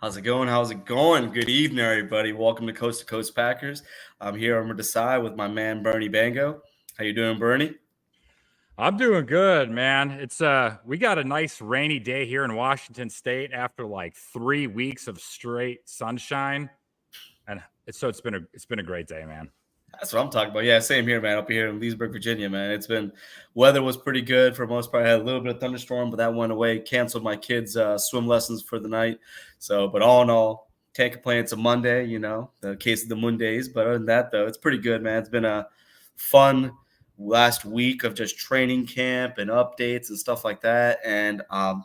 How's it going? How's it going? Good evening, everybody. Welcome to Coast Packers. I'm here on the side with my man Bernie Bango. How you doing, Bernie? I'm doing good, man. It's we got a nice rainy day here in Washington State after like 3 weeks of straight sunshine, and it's been a great day, man. That's what I'm talking about. Yeah, same here, man. Up here in Leesburg, Virginia, man. It's been weather was pretty good for the most part. I had a little bit of thunderstorm, but that went away. Canceled my kids' swim lessons for the night. So, but all in all, can't complain. It's a Monday, the case of the Mondays. But other than that, though, it's pretty good, man. It's been a fun last week of just training camp and updates and stuff like that. And I'm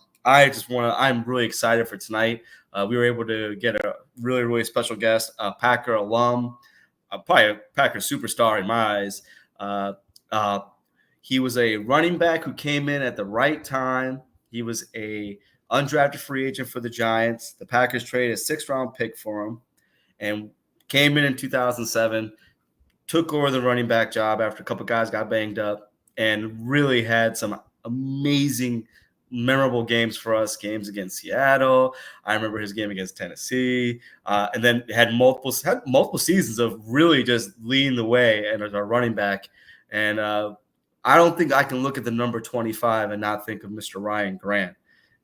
really excited for tonight. We were able to get a really, really special guest, a Packer alum, probably a Packer superstar in my eyes. He was a running back who came in at the right time. He was a undrafted free agent for the Giants. The Packers traded a 6th-round pick for him and came in 2007, took over the running back job after a couple guys got banged up, and really had some amazing, memorable games for us. Games against Seattle. I remember his game against Tennessee, and then had multiple seasons of really just leading the way and as our running back. And I don't think I can look at the number 25 and not think of Mr. Ryan Grant.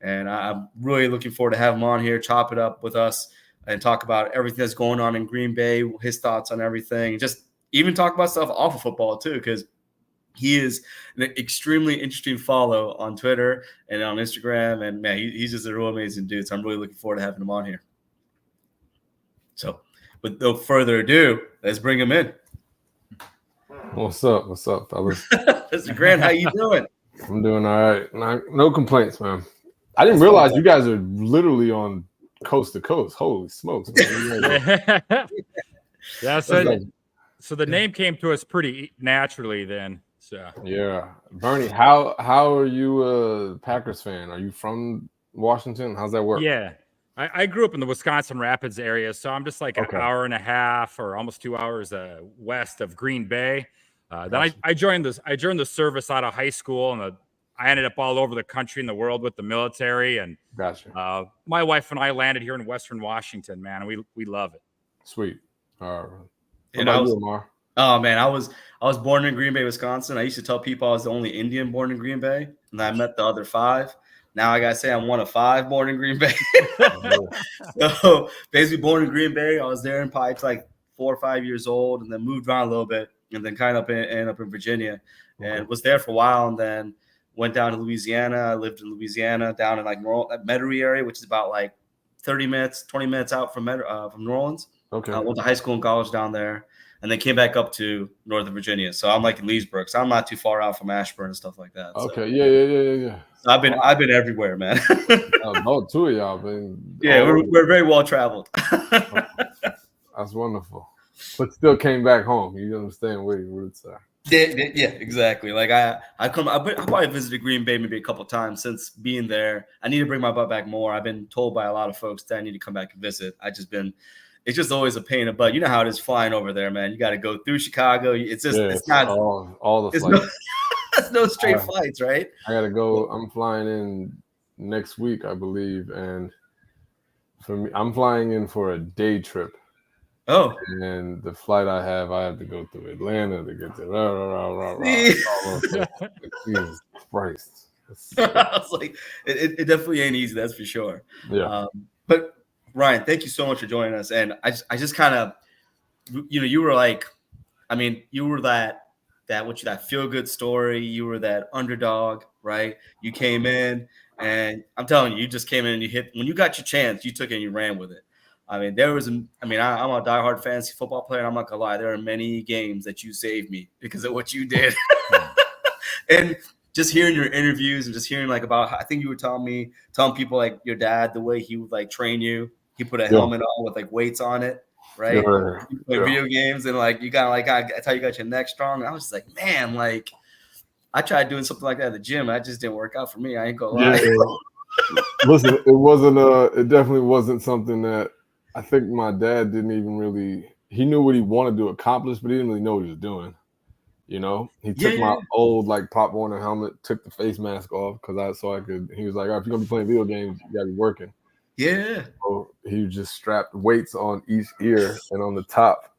And I'm really looking forward to have him on here, chop it up with us, and talk about everything that's going on in Green Bay, his thoughts on everything, and just even talk about stuff off of football too, because he is an extremely interesting follow on Twitter and on Instagram. And, man, he's just a real amazing dude. So I'm really looking forward to having him on here. So with no further ado, let's bring him in. What's up? What's up, fellas? Mr. Grant, how you doing? I'm doing all right. No complaints, man. I didn't realize you guys are literally on coast to coast. Holy smokes. Yeah, so the name came to us pretty naturally then. So yeah. Bernie, how are you a Packers fan? Are you from Washington? How's that work? Yeah. I grew up in the Wisconsin Rapids area, so I'm just like an hour and a half or almost 2 hours west of Green Bay. Then I joined the service out of high school, and I ended up all over the country and the world with the military. And gotcha. My wife and I landed here in Western Washington, man, and we love it. Sweet. All right. And I was born in Green Bay, Wisconsin. I used to tell people I was the only Indian born in Green Bay, and I met the other 5. Now I gotta say I'm one of 5 born in Green Bay. So basically born in Green Bay. I was there in probably like 4 or 5 years old, and then moved around a little bit, and then kind of ended up in Virginia, and was there for a while, and then went down to Louisiana. I lived in Louisiana, down in like Metairie area, which is about like 20 minutes out from New Orleans. Okay. I went to high school and college down there, and then came back up to Northern Virginia. So I'm like in Leesburg, so I'm not too far out from Ashburn and stuff like that. Okay, so. Yeah. So I've been everywhere, man. Both 2 of y'all been. Yeah, we're very well traveled. That's wonderful, but still came back home. You understand where your roots are. Yeah, exactly. Like I probably visited Green Bay maybe a couple times since being there. I need to bring my butt back more. I've been told by a lot of folks that I need to come back and visit. It's just always a pain in the butt. You know how it is flying over there, man. You got to go through Chicago. It's not all the flights. It's no straight flights, right? I got to go. I'm flying in next week, I believe, and for me, I'm flying in for a day trip. Oh, and the flight I have to go through Atlanta to get to. Jesus Christ! I was like, it definitely ain't easy. That's for sure. Yeah. But Ryan, thank you so much for joining us. And I just kind of, you were like, I mean, you were that feel good story. You were that underdog, right? You came in, and I'm telling you, you just came in and you hit when you got your chance, you took it and you ran with it. I mean, I'm a diehard fantasy football player, and I'm not gonna lie, there are many games that you saved me because of what you did. And just hearing your interviews and just hearing like about, I think you were telling people like your dad, the way he would like train you, he put a helmet on with like weights on it, right? You play video games, and like you got like that's how you got your neck strong. And I was just like, man, like I tried doing something like that at the gym. That just didn't work out for me. I ain't gonna lie. Yeah. Listen, it definitely wasn't something that I think my dad didn't even really. He knew what he wanted to accomplish, but he didn't really know what he was doing. You know, he took my old like Pop Warner helmet, took the face mask off because he was like, "All right, if you're gonna be playing video games, you gotta be working." Yeah. So he just strapped weights on each ear and on the top,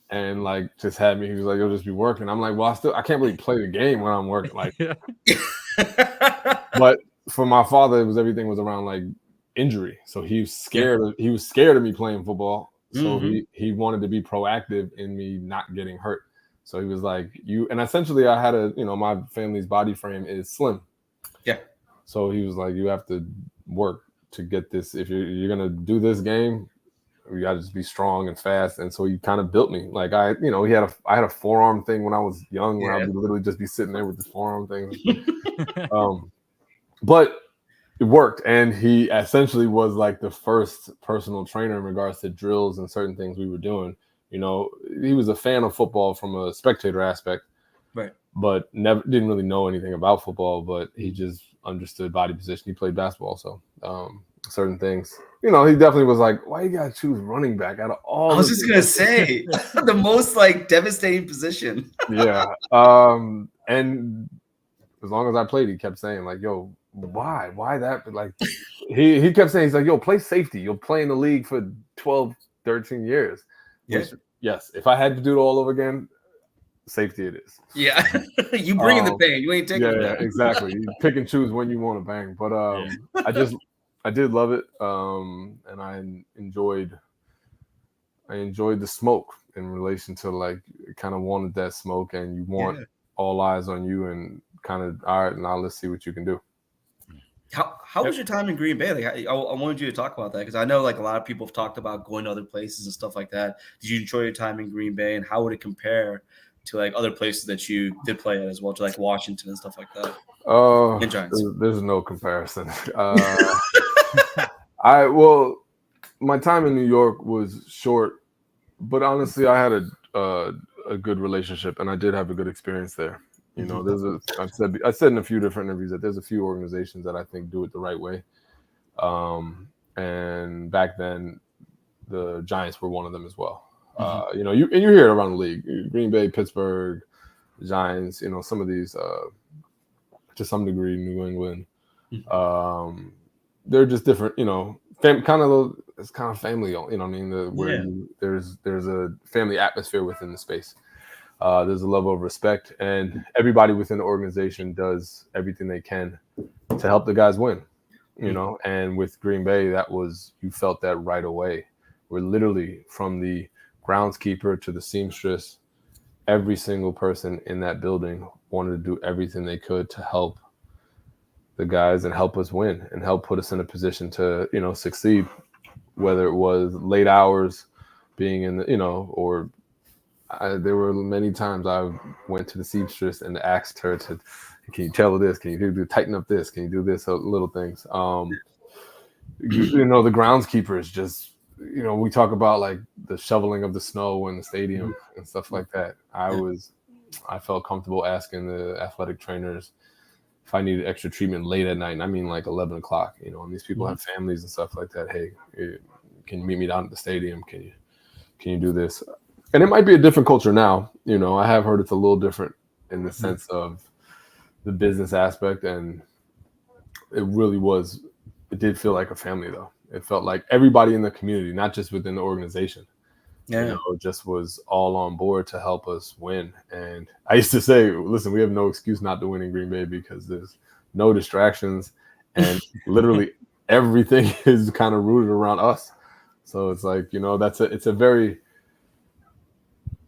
and like just had me. He was like, "You'll just be working." I'm like, "Well, I can't really play the game when I'm working." Like, but for my father, everything was around like injury, so he was scared. He was scared of me playing football, so he wanted to be proactive in me not getting hurt. So he was like, "You," and essentially, I had my family's body frame is slim. Yeah. So he was like, "You have to work to get this. If you're gonna do this game, you got to just be strong and fast." And so he kind of built me. Like I had a forearm thing when I was young, where I would literally just be sitting there with the forearm thing. But it worked, and he essentially was like the first personal trainer in regards to drills and certain things we were doing. You know, he was a fan of football from a spectator aspect, Right. but didn't really know anything about football. But he just understood body position. He played basketball, so certain things. You know, he definitely was like, "Why you gotta choose running back out of all?" I was just gonna say the most like devastating position. Yeah. And as long as I played, he kept saying like, "Yo, why that?" But like, he kept saying, he's like, "Yo, play safety. You'll play in the league for 12, 13 years." Which, yes, if I had to do it all over again, safety it is. Yeah. You bring in the pain. You ain't taking it. Yeah, exactly. You pick and choose when you want to bang. But I did love it. And I enjoyed the smoke in relation to like kind of wanted that smoke, and you want all eyes on you and kind of, all right, now let's see what you can do. How was your time in Green Bay? Like, I wanted you to talk about that because I know like a lot of people have talked about going to other places and stuff like that. Did you enjoy your time in Green Bay, and how would it compare to like other places that you did play at as well, to like Washington and stuff like that? There's no comparison. My time in New York was short, but honestly, I had a good relationship, and I did have a good experience there. You know, I said in a few different interviews that there's a few organizations that I think do it the right way. And back then, the Giants were one of them as well. You know, you hear it around the league: Green Bay, Pittsburgh, Giants. You know, some of these, to some degree, New England. They're just different. You know, it's kind of family. You know what I mean? There's a family atmosphere within the space. There's a level of respect, and everybody within the organization does everything they can to help the guys win. You know, and with Green Bay, you felt that right away. We're literally from the groundskeeper to the seamstress, every single person in that building wanted to do everything they could to help the guys and help us win and help put us in a position to, you know, succeed, whether it was late hours, being in the, you know, or there were many times I went to the seamstress and asked her to, "Can you tell her this? Can you tighten up this? Can you do this?" So little things. You know, the groundskeeper is just, you know, we talk about like the shoveling of the snow in the stadium and stuff like that. I felt comfortable asking the athletic trainers if I needed extra treatment late at night. And I mean like 11 o'clock, you know, and these people have families and stuff like that. "Hey, can you meet me down at the stadium? Can you do this?" And it might be a different culture now. You know, I have heard it's a little different in the sense of the business aspect, and it did feel like a family though. It felt like everybody in the community, not just within the organization, you know, just was all on board to help us win. And I used to say, listen, we have no excuse not to win in Green Bay because there's no distractions, and literally everything is kind of rooted around us. So it's like, you know,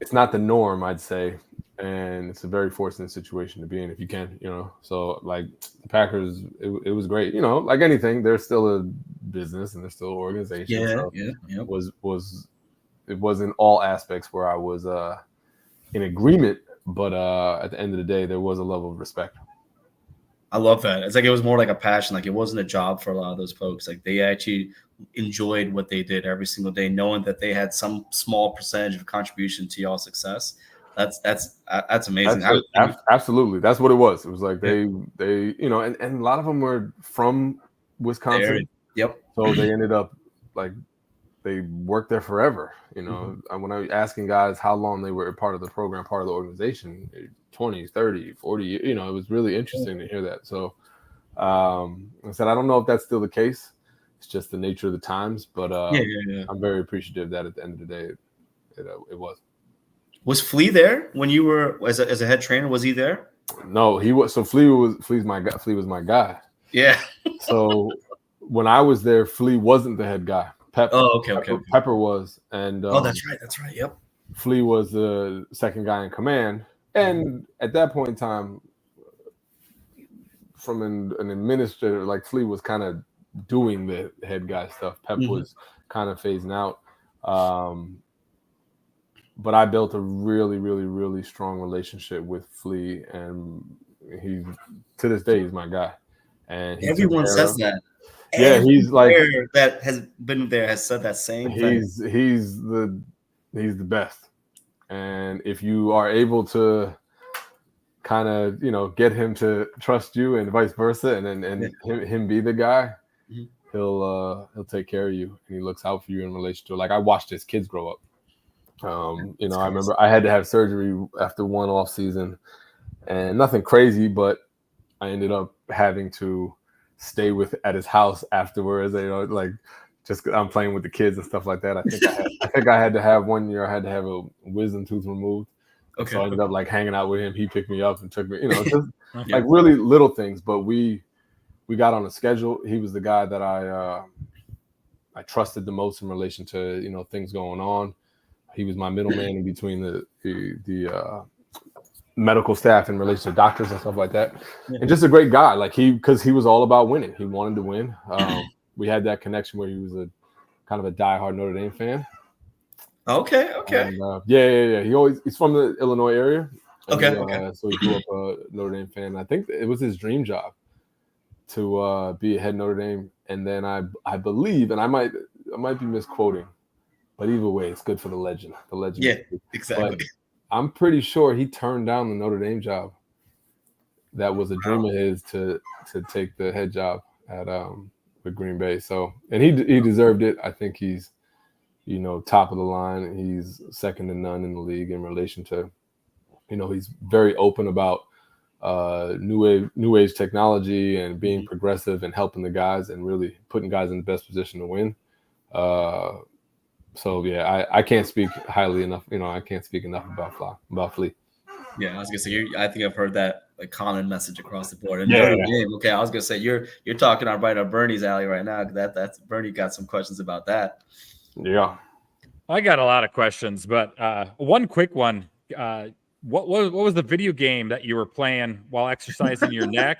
it's not the norm, I'd say. And it's a very fortunate situation to be in if you can, you know. So like the Packers, it was great. You know, like anything, they're still a business and they're still an organization. It was in all aspects where I was in agreement, but at the end of the day, there was a level of respect. I love that. It's like it was more like a passion. Like it wasn't a job for a lot of those folks. Like they actually enjoyed what they did every single day, knowing that they had some small percentage of contribution to y'all's success. That's amazing. Absolutely, that's what it was. It was like they you know, and a lot of them were from Wisconsin. Yep. So they ended up like they worked there forever. You know, when I was asking guys how long they were a part of the program, part of the organization, 20, 30, 40, you know, it was really interesting to hear that. So I said, I don't know if that's still the case. it's just the nature of the times. But I'm very appreciative that at the end of the day, it was. Was Flea there when you were as a head trainer? Was he there? No, he was. So Flea was my guy. Flea was my guy. Yeah. So when I was there, Flea wasn't the head guy. Pepper was, and that's right. Yep. Flea was the second guy in command, and at that point in time, from an administrator, like Flea was kind of doing the head guy stuff. Pep was kind of phasing out. But I built a really, really, really strong relationship with Flea, and he, to this day, he's my guy. And everyone says that. Yeah, he's like that has been there has said that same thing. He's the best, and if you are able to kind of get him to trust you and vice versa, and then him be the guy, he'll take care of you, and he looks out for you in relation to, like, I watched his kids grow up. I remember I had to have surgery after one off season, and nothing crazy, but I ended up having to stay at his house afterwards. Like, just I'm playing with the kids and stuff like that. I think I had to have 1 year. I had to have a wisdom tooth removed. Okay. So I ended up like hanging out with him. He picked me up and took me. Just like really little things. But we got on a schedule. He was the guy that I trusted the most in relation to things going on. He was my middleman in between the medical staff in relation to doctors and stuff like that. And just a great guy, like because he was all about winning. He wanted to win. We had that connection where he was a kind of a diehard Notre Dame fan. Okay. And, yeah. He's from the Illinois area. And so he grew up a Notre Dame fan. I think it was his dream job to be a head Notre Dame. And then I believe, and I might be misquoting, but either way, it's good for the legend. The legend. Yeah, exactly. But I'm pretty sure he turned down the Notre Dame job. That was a dream of his to take the head job at with Green Bay. So, and he deserved it. I think he's top of the line. He's second to none in the league in relation to, he's very open about new age technology and being progressive and helping the guys and really putting guys in the best position to win. So yeah, I can't speak highly enough. I can't speak enough about Flea. Yeah, I was gonna say I think I've heard that like common message across the board. And Notre Dame, okay, I was gonna say you're talking right on Bernie's alley right now. That's Bernie got some questions about that. Yeah, I got a lot of questions, but one quick one. What was the video game that you were playing while exercising your neck?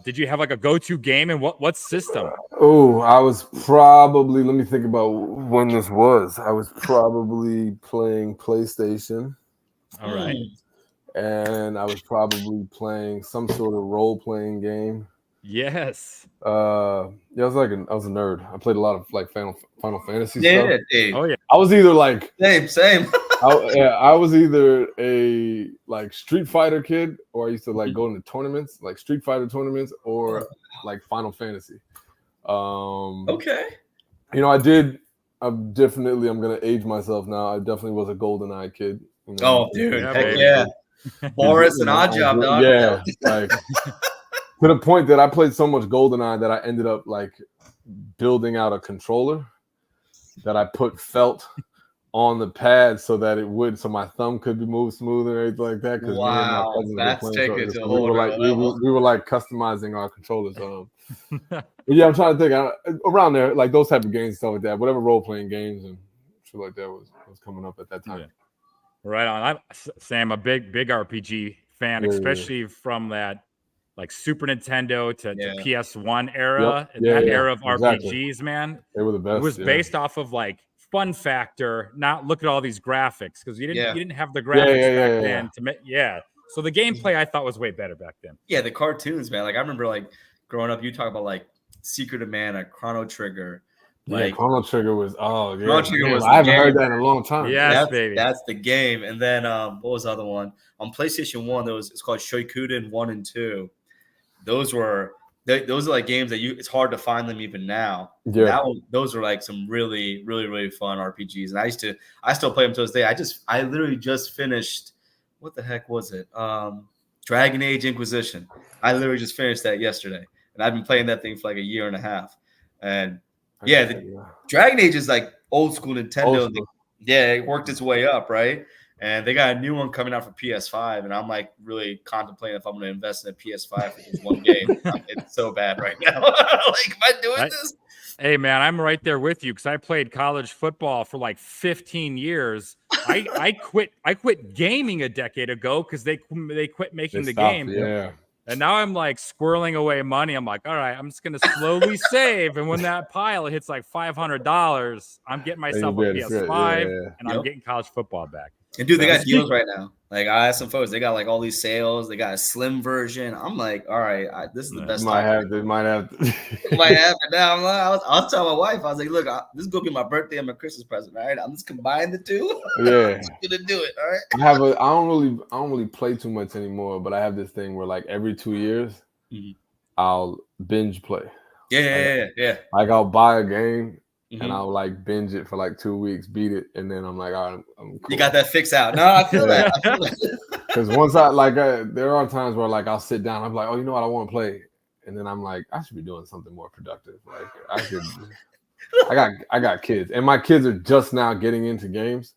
Did you have like a go-to game, and what system? Oh, I was probably, let me think about when this was. I was probably playing PlayStation. All right. And I was probably playing some sort of role-playing game. Yes. I was a nerd. I played a lot of like Final Fantasy stuff. Yeah. Oh yeah. I was either like same. I was either a like Street Fighter kid, or I used to like go into tournaments, like Street Fighter tournaments, or like Final Fantasy. Okay. I'm gonna age myself now. I definitely was a GoldenEye kid. Oh, dude, heck yeah. Boris and Oddjob, dog. Yeah, like to the point that I played so much GoldenEye that I ended up like building out a controller that I put felt on the pad so my thumb could be moved smoother and everything like that. Wow, that's taking it to a whole level. We were like customizing our controllers. But yeah, I'm trying to think around there, like those type of games and stuff like that. Whatever role playing games and shit like that was coming up at that time. Yeah. Right on. Sam, a big RPG fan, especially from that like Super Nintendo to PS1 era. That era of RPGs, man. They were the best. It was based off of like fun factor, not look at all these graphics, because you didn't have the graphics back then to make So the gameplay I thought was way better back then. Yeah, the cartoons, man. Like I remember like growing up, you talk about like Secret of Mana, Chrono Trigger. Like Chrono Trigger was Chrono Trigger was I haven't heard that in a long time. Yes, baby. That's the game. And then what was the other one? On PlayStation 1, it's called Shoikuden 1 and 2. Those are like games that it's hard to find them even now. Yeah. Those are like some really, really, really fun RPGs. And I still play them to this day. I literally just finished, what the heck was it? Dragon Age Inquisition. I literally just finished that yesterday. And I've been playing that thing for like a year and a half. And yeah, the Dragon Age is like old school Nintendo. Old school. It worked its way up, right? And they got a new one coming out for PS5, and I'm like really contemplating if I'm going to invest in a PS5 for this one game. It's so bad right now. Like, am I doing this? Hey man, I'm right there with you because I played college football for like 15 years. I quit gaming a decade ago because they quit making the game. Yeah. And now I'm like squirreling away money. I'm like, all right, I'm just gonna slowly save. And when that pile hits like $500, I'm getting myself a PS5 and I'm getting college football back. And dude, they got deals right now. Like I asked some folks, they got like all these sales. They got a slim version. I'm like, all right, this is the best. They might have it now. I'll tell my wife. I was like, look, this is gonna be my birthday and my Christmas present. All right, I'm just combining the two. Yeah, I'm just gonna do it. All right. I don't really play too much anymore, but I have this thing where like every 2 years, I'll binge play. Yeah. Like I'll buy a game. And I'll like binge it for like 2 weeks, beat it, and then I'm like, all right, I'm cool. You got that fix out. No, I feel that. Because once there are times where like I'll sit down, I'm like, oh, you know what, I want to play, and then I'm like, I should be doing something more productive. Like I got kids, and my kids are just now getting into games,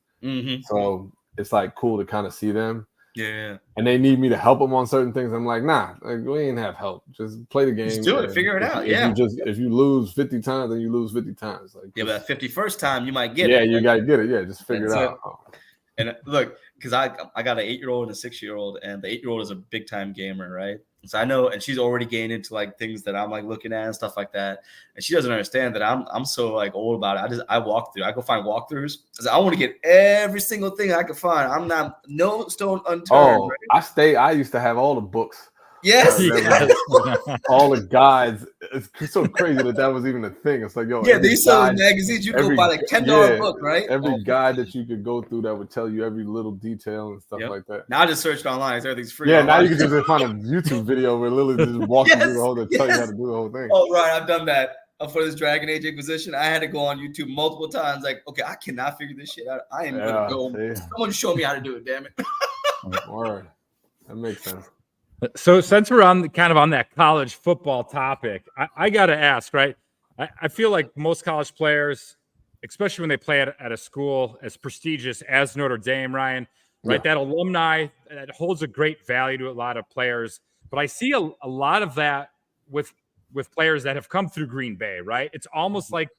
so it's like cool to kind of see them. Yeah. And they need me to help them on certain things. I'm like, nah, like, we ain't have help. Just play the game. Just do it. Figure it out. If you lose 50 times, then you lose 50 times. Like, but that 51st time, you might get it. Yeah, you got to get it. Yeah, just figure it out. And look, because I got an 8-year-old and a 6-year-old, and the 8-year-old is a big time gamer, right? So I know, and she's already getting into like things that I'm like looking at and stuff like that, and she doesn't understand that I'm so like old about it. I walk through. I go find walkthroughs. I want to get every single thing I can find. I'm not no stone unturned. Oh, right? I used to have all the books. Yes. All the guides. It's so crazy that was even a thing. It's like, yo, these sell magazines. You go buy like $10 book, right? Every guide that you could go through that would tell you every little detail and stuff like that. Now I just searched online. Everything's free. Yeah, now you can just find a YouTube video where Lily just walks you through the whole thing, tell you how to do the whole thing. Oh, right. I've done that. For this Dragon Age Inquisition, I had to go on YouTube multiple times. Like, okay, I cannot figure this shit out. I am gonna go. Someone show me how to do it. Damn it. All right, that makes sense. So since we're on that college football topic, I got to ask, right? I feel like most college players, especially when they play at a school as prestigious as Notre Dame, Ryan, right? That alumni, that holds a great value to a lot of players. But I see a lot of that with players that have come through Green Bay, right? It's almost like,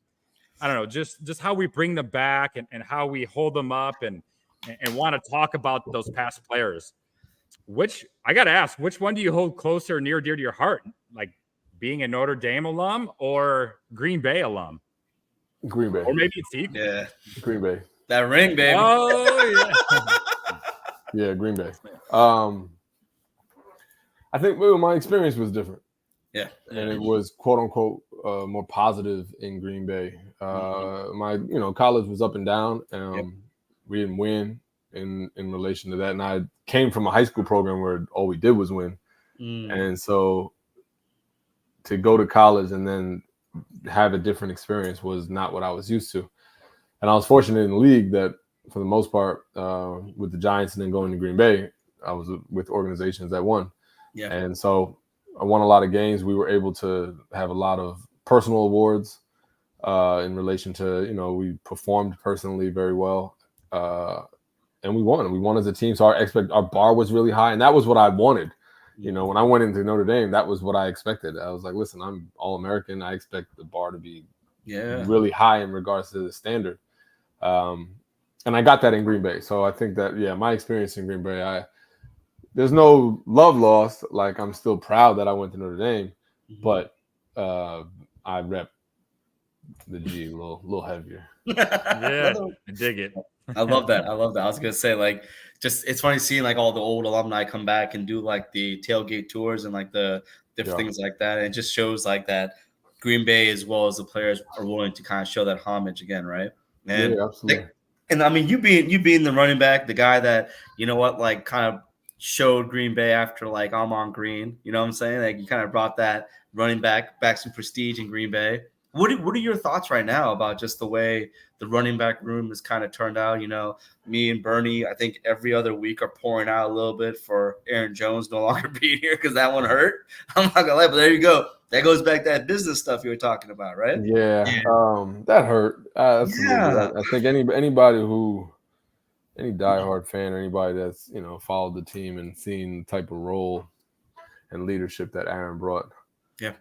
I don't know, just how we bring them back and how we hold them up and want to talk about those past players. I got to ask, which one do you hold closer, near, dear to your heart? Like being a Notre Dame alum or Green Bay alum? Green Bay. Or maybe it's equal. Yeah. Green Bay. That ring, baby. Oh, yeah. Yeah, Green Bay. I think my experience was different. Yeah. And it was quote unquote more positive in Green Bay. My college was up and down. We didn't win in relation to that. And I came from a high school program where all we did was win. And so to go to college and then have a different experience was not what I was used to. And I was fortunate in the league that for the most part, with the Giants and then going to Green Bay, I was with organizations that won. Yeah. And so I won a lot of games. We were able to have a lot of personal awards in relation to, we performed personally very well. And we won. We won as a team. So our bar was really high. And that was what I wanted. When I went into Notre Dame, that was what I expected. I was like, listen, I'm All-American. I expect the bar to be really high in regards to the standard. And I got that in Green Bay. So I think that, my experience in Green Bay, there's no love lost. Like, I'm still proud that I went to Notre Dame, but I rep the G a little heavier. Yeah, I dig it. I love that. I was gonna say, like, just it's funny seeing like all the old alumni come back and do like the tailgate tours and like the different things like that. And it just shows like that Green Bay as well as the players are willing to kind of show that homage again, right? And yeah, absolutely. And I mean, you being the running back, the guy that like kind of showed Green Bay after like Amon Green, you know what I'm saying? Like you kind of brought that running back some prestige in Green Bay. What are your thoughts right now about just the way the running back room has kind of turned out? Me and Bernie, I think every other week are pouring out a little bit for Aaron Jones no longer being here because that one hurt. I'm not gonna lie, but there you go. That goes back to that business stuff you were talking about, right? Yeah. That hurt. Yeah. I think anybody who, any diehard fan, or anybody that's followed the team and seen the type of role and leadership that Aaron brought. Yeah.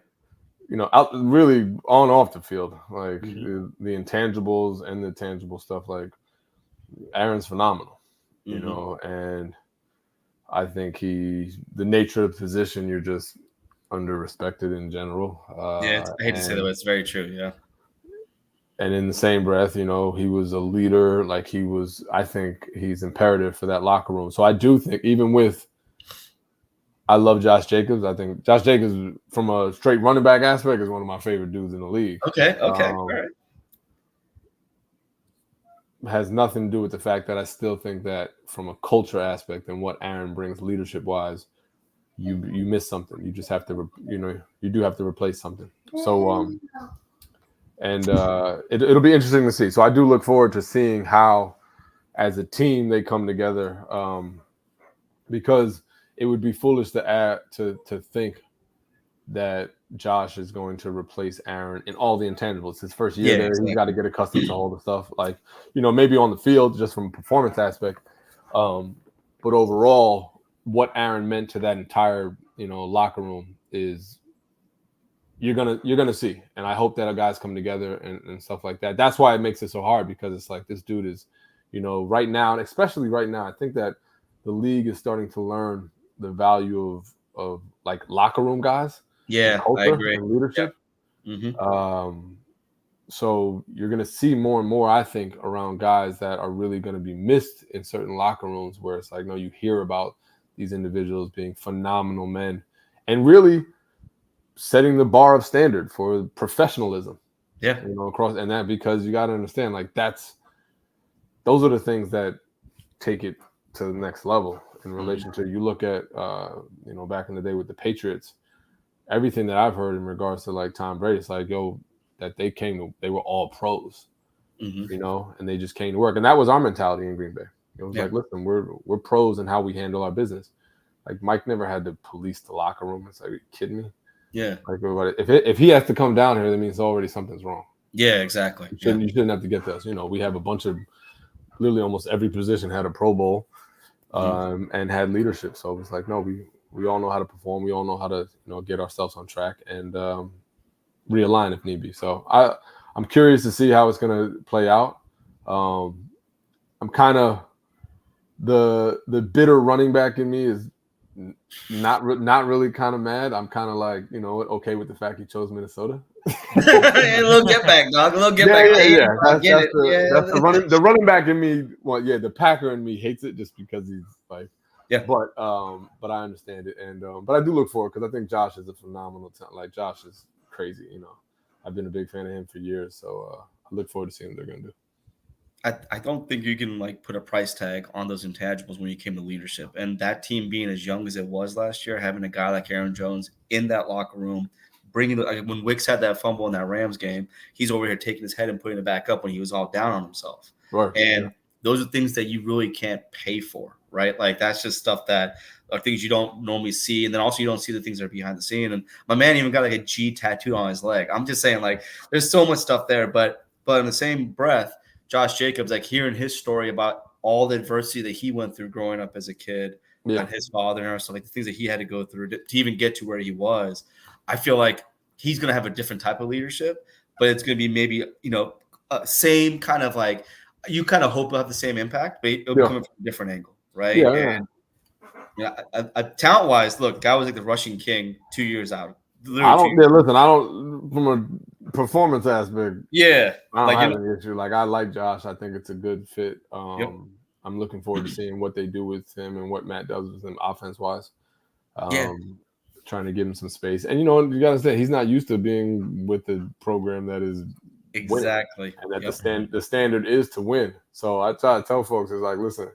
Out really on and off the field, like Mm-hmm. the intangibles and the tangible stuff. Like Aaron's phenomenal, and I think the nature of the position, you're just under-respected in general. I hate to say that, but it's very true. Yeah. And in the same breath, he was a leader. Like I think he's imperative for that locker room. So I do think, even with, I love Josh Jacobs. I think Josh Jacobs, from a straight running back aspect, is one of my favorite dudes in the league. Okay. All right. Has nothing to do with the fact that I still think that from a culture aspect and what Aaron brings leadership wise, you miss something. You just have to, you do have to replace something. So, and it'll be interesting to see. So I do look forward to seeing how, as a team, they come together, because it would be foolish to think that Josh is going to replace Aaron in all the intangibles. His first year there, exactly. He's got to get accustomed to all the stuff, like, maybe on the field, just from a performance aspect. But overall, what Aaron meant to that entire, locker room is you're gonna see. And I hope that our guys come together and stuff like that. That's why it makes it so hard, because it's like, this dude is, right now, and especially right now, I think that the league is starting to learn the value of like locker room guys. Yeah, culture, I agree. And leadership. Yep. Mm-hmm. So you're going to see more and more, I think, around guys that are really going to be missed in certain locker rooms, where it's like, no, you hear about these individuals being phenomenal men and really setting the bar of standard for professionalism. Yeah. Across, and that, because you got to understand, like, those are the things that take it to the next level in relation to, you look at, back in the day with the Patriots, everything that I've heard in regards to like Tom Brady, it's like, that they were all pros, and they just came to work. And that was our mentality in Green Bay. It was like, listen, we're pros in how we handle our business. Like, Mike never had to police the locker room. It's like, are you kidding me? Yeah. Like, if he has to come down here, that means already something's wrong. Yeah, exactly. You shouldn't have to get this. We have a bunch of, literally almost every position had a Pro Bowl, and had leadership. So it's like, no, we all know how to perform. We all know how to, get ourselves on track and realign if need be. So I'm curious to see how it's going to play out. I'm kind of, the bitter running back in me is not really kind of mad. I'm kind of like, okay with the fact he chose Minnesota. A little get back, dog. A little get back. Yeah. That's the running back in me. Well, yeah, the Packer in me hates it just because he's like, yeah. But I understand it, and but I do look forward, because I think Josh is a phenomenal talent. Like, Josh is crazy. I've been a big fan of him for years, so I look forward to seeing what they're gonna do. I don't think you can like put a price tag on those intangibles when you came to leadership, and that team being as young as it was last year, having a guy like Aaron Jones in that locker room, bringing when Wicks had that fumble in that Rams game, he's over here taking his head and putting it back up when he was all down on himself. Right. And those are things that you really can't pay for, right? Like, that's just stuff that are things you don't normally see. And then also, you don't see the things that are behind the scene. And my man even got like a G tattooed on his leg. I'm just saying, like, there's so much stuff there. But in the same breath, Josh Jacobs, like, hearing his story about all the adversity that he went through growing up as a kid, and his father and stuff, like the things that he had to go through to even get to where he was, I feel like he's going to have a different type of leadership, but it's going to be maybe, same kind of, like, you kind of hope it'll have the same impact, but it'll be coming from a different angle, right? Yeah. And talent wise, look, guy was like the rushing king 2 years out. Listen, I don't, from a performance aspect. Yeah. I don't have an issue. Like, I like Josh. I think it's a good fit. I'm looking forward to seeing what they do with him and what Matt does with him offense wise. Trying to give him some space. And, you got to say, he's not used to being with the program that is exactly winning, and that the standard is to win. So I try to tell folks, it's like, listen,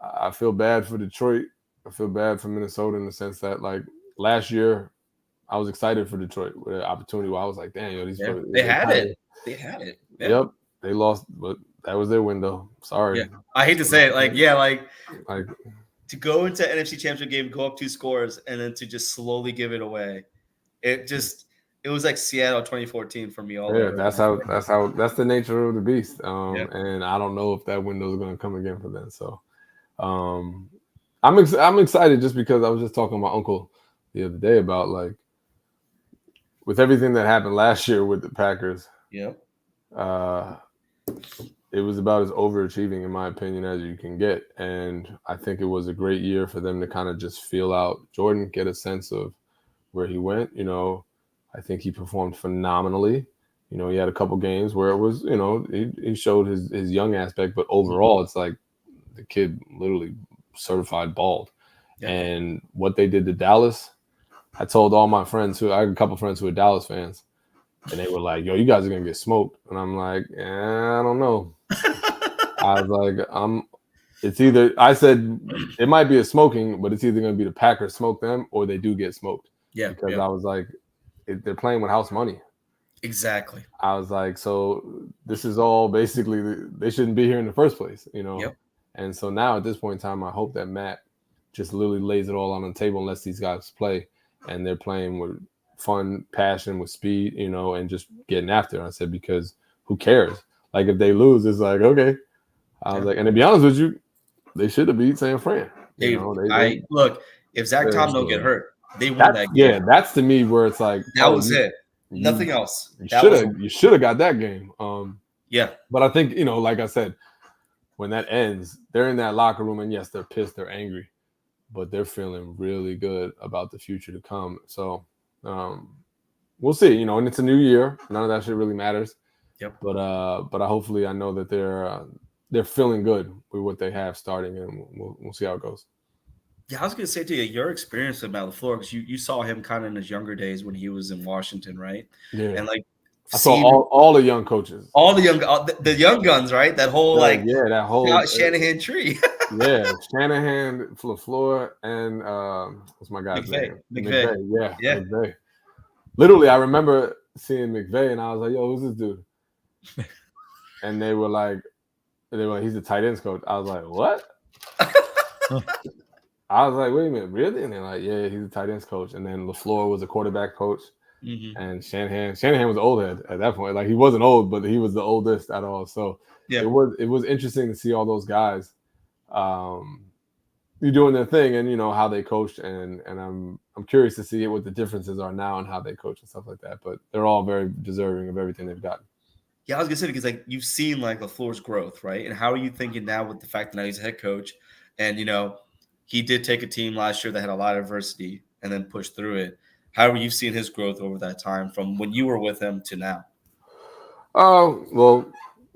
I feel bad for Detroit. I feel bad for Minnesota in the sense that, like, last year I was excited for Detroit with an opportunity where I was like, damn, they had it. Yeah. Yep. They lost, but that was their window. Sorry. Yeah. I hate to say it. Like to go into NFC Championship game, go up 2 scores, and then to just slowly give it away. it was like Seattle 2014 for me all over. That's the nature of the beast. And I don't know if that window is going to come again for them. So, I'm excited just because I was just talking to my uncle the other day about like with everything that happened last year with the Packers. Yeah. It was about as overachieving, in my opinion, as you can get. And I think it was a great year for them to kind of just feel out Jordan, get a sense of where he went. I think he performed phenomenally. He had a couple games where it was, he showed his young aspect, but overall, it's like the kid literally certified bald. Yeah. And what they did to Dallas, I told all my friends I had a couple friends who are Dallas fans, and they were like, yo, you guys are going to get smoked. And I'm like, I don't know. I was like, it's either, I said, it might be a smoking, but it's either going to be the Packers smoke them or they do get smoked. Yeah. Because I was like, they're playing with house money. Exactly. I was like, so this is all basically, they shouldn't be here in the first place, Yep. And so now at this point in time, I hope that Matt just literally lays it all on the table and lets these guys play. And they're playing with fun, passion, with speed, and just getting after it. I said, because who cares? Like, if they lose, it's like, okay. I was like, and to be honest with you, they should have beat San Fran. Look, if Zach Tom don't get hurt, they won that game. Yeah, that's to me where it's like that was it. Nothing else. You should have got that game. Yeah. But I think, like I said, when that ends, they're in that locker room, and yes, they're pissed, they're angry, but they're feeling really good about the future to come. So we'll see, and it's a new year. None of that shit really matters. Yep. But hopefully I know that they're feeling good with what they have starting, and we'll see how it goes. Yeah, I was gonna say to you, your experience with Matt LaFleur, because you saw him kind of in his younger days when he was in Washington, right? Yeah. And like I saw all the young coaches, all the young guns, right? That whole that whole Shanahan tree. Yeah, Shanahan, LaFleur, and what's my guy's name? McVay. Yeah. McVay. Literally, I remember seeing McVay, and I was like, "Yo, who's this dude?" And they were like, "He's the tight ends coach." I was like, "What?" I was like, "Wait a minute, really?" And they're like, "Yeah, he's a tight ends coach." And then LaFleur was a quarterback coach, and Shanahan was an old head at that point. Like, he wasn't old, but he was the oldest at all. So it was interesting to see all those guys doing their thing, and how they coached, and I'm curious to see what the differences are now and how they coach and stuff like that. But they're all very deserving of everything they've gotten. Yeah, I was gonna say, because like you've seen like LaFleur's growth, right? And how are you thinking now with the fact that now he's a head coach, and he did take a team last year that had a lot of adversity and then pushed through it. How are you seeing his growth over that time from when you were with him to now? Well,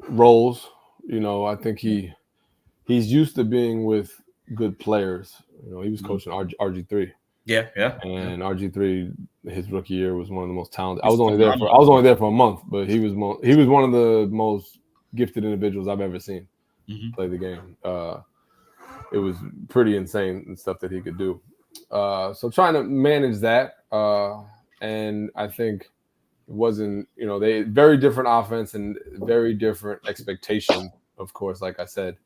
roles. I think he's used to being with good players. He was coaching RG3. Yeah. And RG3, his rookie year, was one of the most talented. I was only there for a month, but he was one of the most gifted individuals I've ever seen play the game. It was pretty insane and stuff that he could do. So trying to manage that, and I think it wasn't, they very different offense and very different expectation, of course, like I said.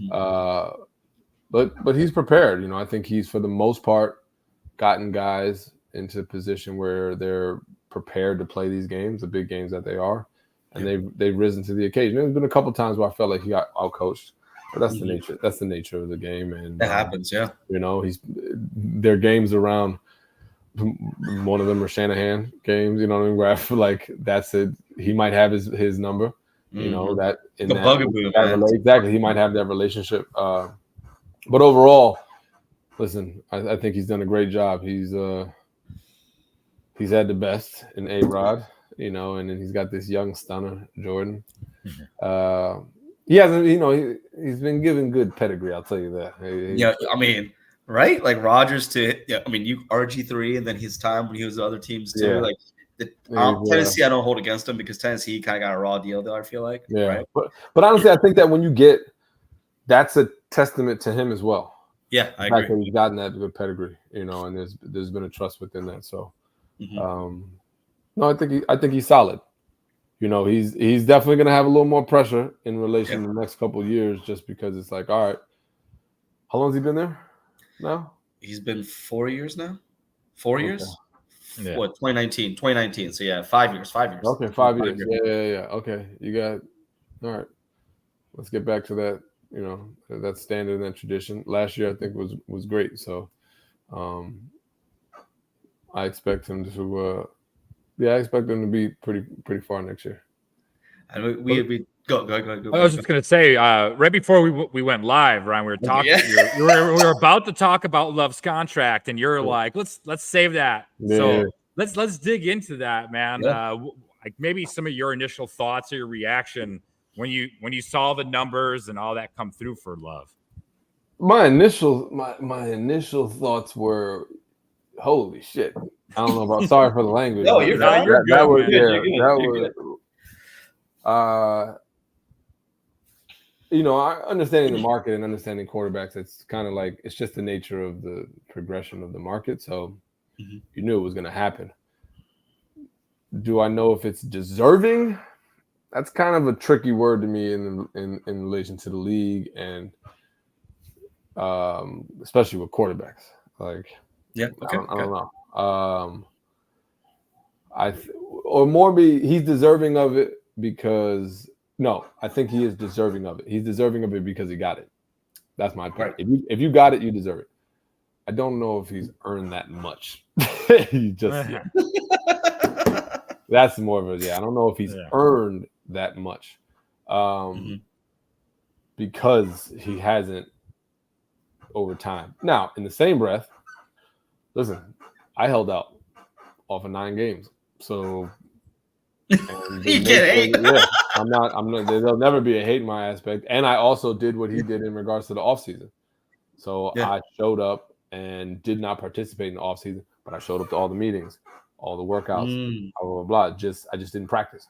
But he's prepared. I think he's, for the most part, gotten guys into a position where they're prepared to play these games, the big games that they are, and they've risen to the occasion. There's been a couple times where I felt like he got outcoached, but that's the nature. That's the nature of the game, and that happens. Yeah, their games around. One of them are Shanahan games. Where I feel like that's it. He might have his number. That in the that, bugaboo. Exactly, he might have that relationship. But overall, listen, I think he's done a great job. He's had the best in A-Rod, and then he's got this young stunner, Jordan. He hasn't, he's been given good pedigree. I'll tell you that. I mean, right? Like Rodgers to, you RG3, and then his time when he was the other teams too. Yeah. Like Tennessee, I don't hold against him because Tennessee kind of got a raw deal though. I feel like. Yeah, right? but honestly, I think that when you get, that's a testament to him as well. Yeah, I agree. That he's gotten that good pedigree, and there's been a trust within that. So, no, I think he's solid. He's definitely going to have a little more pressure in relation to the next couple of years, just because it's like, all right, how long has he been there now? He's been 4 years now. 4 years. Yeah. 2019. So yeah, 5 years. Okay, 5 years. Yeah. Okay, you got. All right, let's get back to that. You know, that standard and that tradition. Last year, I think was great. So, I expect him to. I expect him to be pretty far next year. And we go. I was just gonna say, right before we went live, Ryan, we were talking. Yeah. We were about to talk about Love's contract, and you're like, let's save that. Yeah. So let's dig into that, man. Yeah. Like maybe some of your initial thoughts or your reaction when you saw the numbers and all that come through for Love. My initial thoughts were, holy shit. I don't know about sorry for the language. No, you're fine. You're good. That was, You're yeah, good. that You're was. You know, understanding the market and understanding quarterbacks, it's kind of like it's just the nature of the progression of the market. So you knew it was going to happen. Do I know if it's deserving? That's kind of a tricky word to me in relation to the league and especially with quarterbacks. Like, Yeah. Okay. I don't know. Or more he's deserving of it because. No, I think he is deserving of it. He's deserving of it because he got it. That's my point. Right. If you got it, you deserve it. I don't know if he's earned that much. That's more of a I don't know if he's earned that much, because he hasn't over time. Now, in the same breath, listen, I held out off of 9 games, so. You get hate. Yeah, I'm not. There'll never be a hate in my aspect. And I also did what he did in regards to the offseason. So I showed up and did not participate in the offseason, but I showed up to all the meetings, all the workouts, blah, blah, blah. I just didn't practice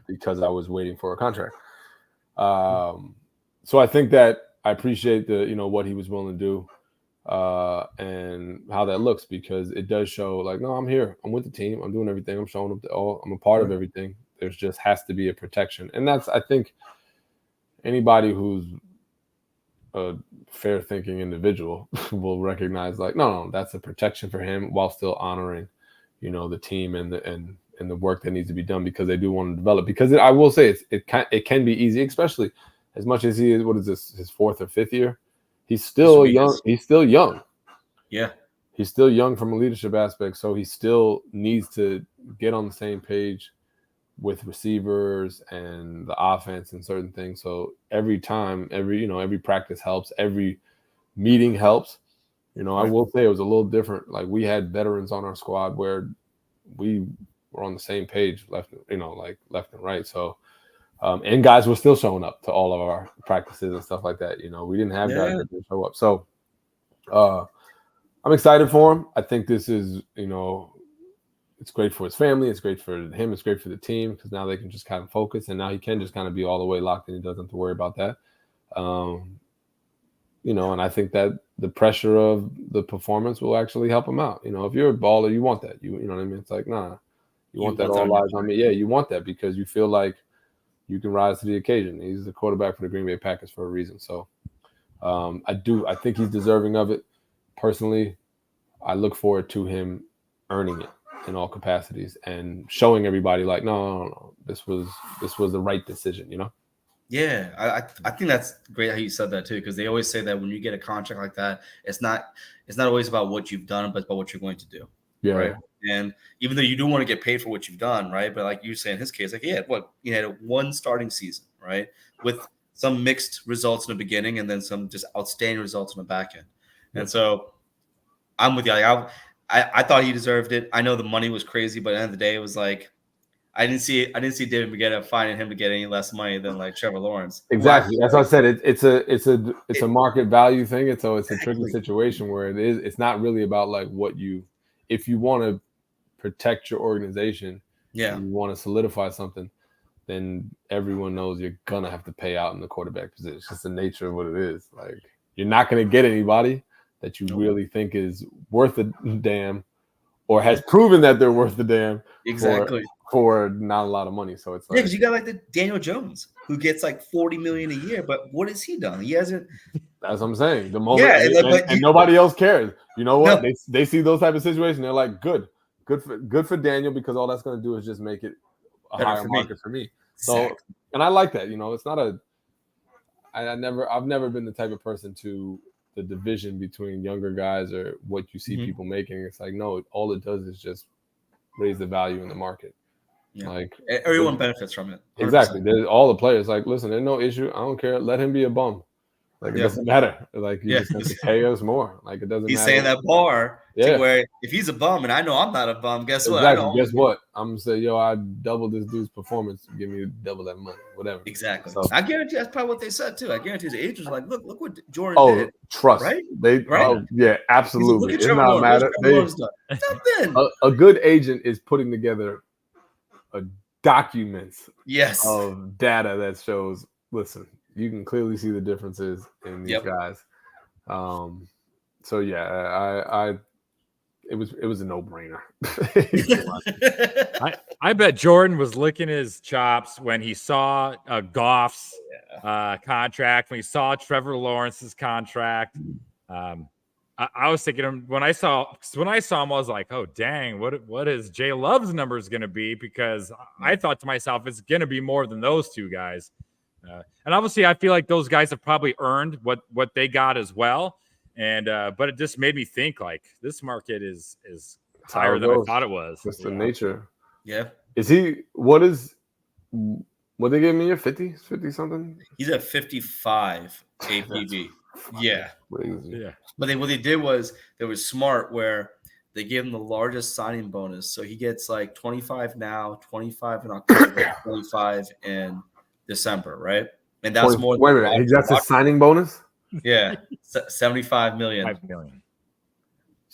because I was waiting for a contract. So I think that I appreciate what he was willing to do. And how that looks, because it does show like, no, I'm here, I'm with the team, I'm doing everything, I'm showing up to all, I'm a part of everything. There's just has to be a protection, and that's, I think, anybody who's a fair thinking individual will recognize like, no, that's a protection for him while still honoring, the team and the work that needs to be done, because they do want to develop. Because I will say it can be easy, especially as much as he is. What is this, his 4th or 5th year? He's still young. He's still young. Yeah. He's still young from a leadership aspect. So he still needs to get on the same page with receivers and the offense and certain things. So every time, every practice helps. Every meeting helps. I will say it was a little different. Like, we had veterans on our squad where we were on the same page, left and right. So, and guys were still showing up to all of our practices and stuff like that. We didn't have guys that didn't show up. So I'm excited for him. I think this is, it's great for his family. It's great for him. It's great for the team, because now they can just kind of focus, and now he can just kind of be all the way locked in. He doesn't have to worry about that. And I think that the pressure of the performance will actually help him out. If you're a baller, you want that. You know what I mean? It's like, nah, you want that all eyes on me. Yeah, you want that because you feel like you can rise to the occasion. He's the quarterback for the Green Bay Packers for a reason. So I think he's deserving of it. Personally, I look forward to him earning it in all capacities and showing everybody like, no, this was the right decision, Yeah, I think that's great how you said that too, because they always say that when you get a contract like that, it's not always about what you've done, but it's about what you're going to do. Yeah. Right. And even though you do want to get paid for what you've done, right? But like you say in his case, like he had one starting season, right, with some mixed results in the beginning and then some just outstanding results in the back end. And so I'm with you. Like, I thought he deserved it. I know the money was crazy, but at the end of the day, it was like I didn't see David Miguel finding him to get any less money than like Trevor Lawrence. Exactly. That's what I said. It's a market value thing. It's a tricky situation where it's not really about like if you want to protect your organization, you want to solidify something, then everyone knows you're gonna have to pay out in the quarterback position. It's just the nature of what it is. Like, you're not gonna get anybody that you really think is worth a damn or has proven that they're worth a damn for not a lot of money. So it's like, because you got like the Daniel Jones who gets like $40 million a year, but what has he done? He hasn't That's what I'm saying. The moment, and nobody else cares. You know what? No. They see those type of situations. They're like, good for Daniel, because all that's going to do is just make it a Better higher for market for me. Exactly. So, and I like that. You know, it's not a. I've never been the type of person to the division between younger guys or what you see people making. It's like, no, all it does is just raise the value in the market. Yeah. Like everyone benefits from it. 100%. Exactly. There's all the players like, listen, there's no issue. I don't care. Let him be a bum. Like it doesn't matter. Like you just have to pay us more. Like it doesn't He's matter. saying that bar to where if he's a bum and I know I'm not a bum, guess what? Exactly. Guess what? I'm gonna say, yo, I doubled this dude's performance. Give me double that money. Whatever. Exactly. So, I guarantee that's probably what they said too. I guarantee the agents were like, look what Jordan did. Trust. Right? Oh, yeah, absolutely. Look at it's not matter. Nothing. A good agent is putting together a documents of data that shows, listen, you can clearly see the differences in these guys. So yeah, it was a no-brainer. I bet Jordan was licking his chops when he saw Goff's contract, when he saw Trevor Lawrence's contract. I was thinking when I saw him, I was like, oh dang, what is Jay Love's numbers going to be? Because I thought to myself, it's going to be more than those two guys. And obviously, I feel like those guys have probably earned what they got as well. And but it just made me think like this market is higher than I thought it was. That's the nature. Yeah. Is he? What they gave me? 50 something. He's at 55 APV. Yeah. Crazy. But what they did was they were smart where they gave him the largest signing bonus. So he gets like 25 now, 25 in October, 25 in December, right? And that's more. Wait a minute, he got his signing bonus? Yeah, 75 million. 5 million.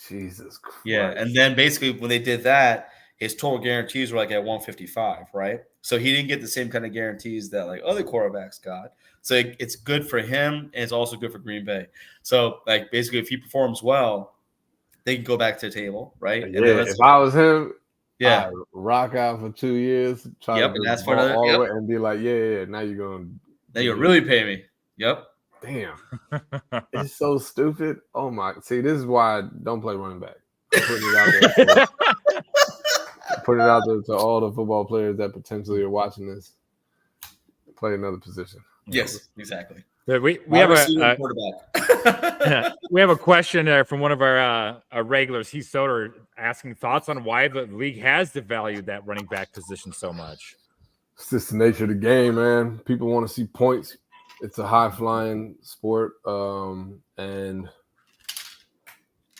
Jesus Christ. Yeah, and then basically when they did that, his total guarantees were like at 155, right? So he didn't get the same kind of guarantees that like other quarterbacks got. So it's good for him, and it's also good for Green Bay. So like basically, if he performs well, they can go back to the table, right? Yeah, and if I was him, I'd rock out for 2 years, try to and that's for the all the way, and be like, yeah, now you're going. Now you'll really pay me. Yep. Damn, it's so stupid. Oh my! See, this is why I don't play running back. I'm putting it out there. Put it out there to all the football players that potentially are watching this. Play another position. Yes, exactly. We have a quarterback. We have a question there from one of our regulars. He's Soder asking thoughts on why the league has devalued that running back position so much. It's just the nature of the game, man. People want to see points. It's a high-flying sport, and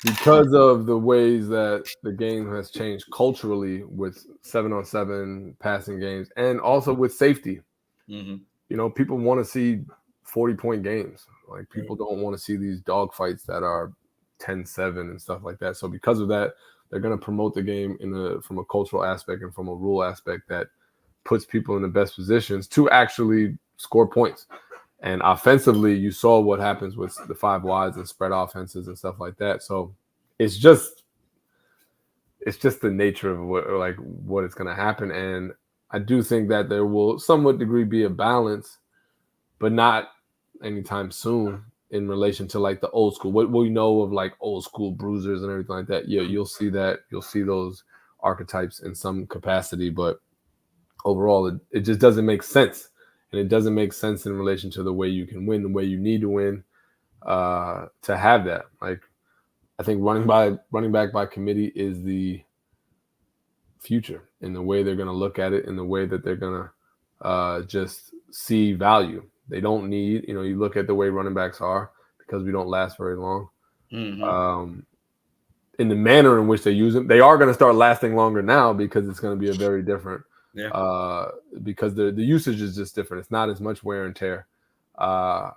because of the ways that the game has changed culturally with 7-on-7 passing games, and also with safety, you know, people want to see 40-point games. Like people don't want to see these dogfights that are 10-7 and stuff like that. So because of that, they're going to promote the game from a cultural aspect and from a rule aspect that puts people in the best positions to actually score points. And offensively, you saw what happens with the 5 wides and spread offenses and stuff like that. So it's just the nature of what is going to happen. And I do think that there will somewhat degree be a balance, but not anytime soon in relation to like the old school. What we know of like old school bruisers and everything like that. Yeah, you'll see that. You'll see those archetypes in some capacity, but overall, it just doesn't make sense. And it doesn't make sense in relation to the way you can win, the way you need to win, to have that. Like, I think running back by committee is the future in the way they're going to look at it, in the way that they're going to just see value. They don't need, you look at the way running backs are because we don't last very long. In the manner in which they use them, they are going to start lasting longer now because it's going to be a very different. Because the usage is just different. It's not as much wear and tear. But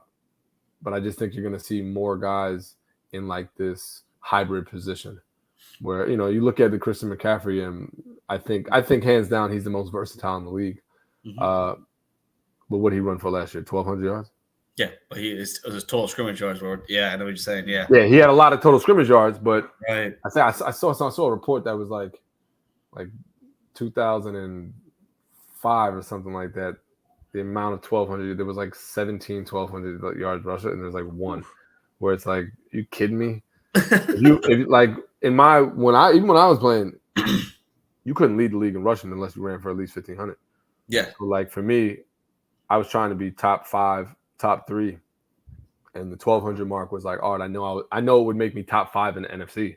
I just think you're going to see more guys in like this hybrid position where, you look at the Christian McCaffrey, and I think hands down, he's the most versatile in the league. But what did he run for last year? 1,200 yards? Yeah, but his total scrimmage yards were, I know what you're saying. Yeah, he had a lot of total scrimmage yards, but right. I saw a report that was like 2005 or something like that. The amount of 1,200, there was like 17 1,200 yards rusher, and there's like one. where it's like, you kidding me? If like when I was playing, you couldn't lead the league in rushing unless you ran for at least 1,500. Yeah. So like for me, I was trying to be top 5, top 3, and the 1,200 mark was like, all right, I know it would make me top 5 in the NFC.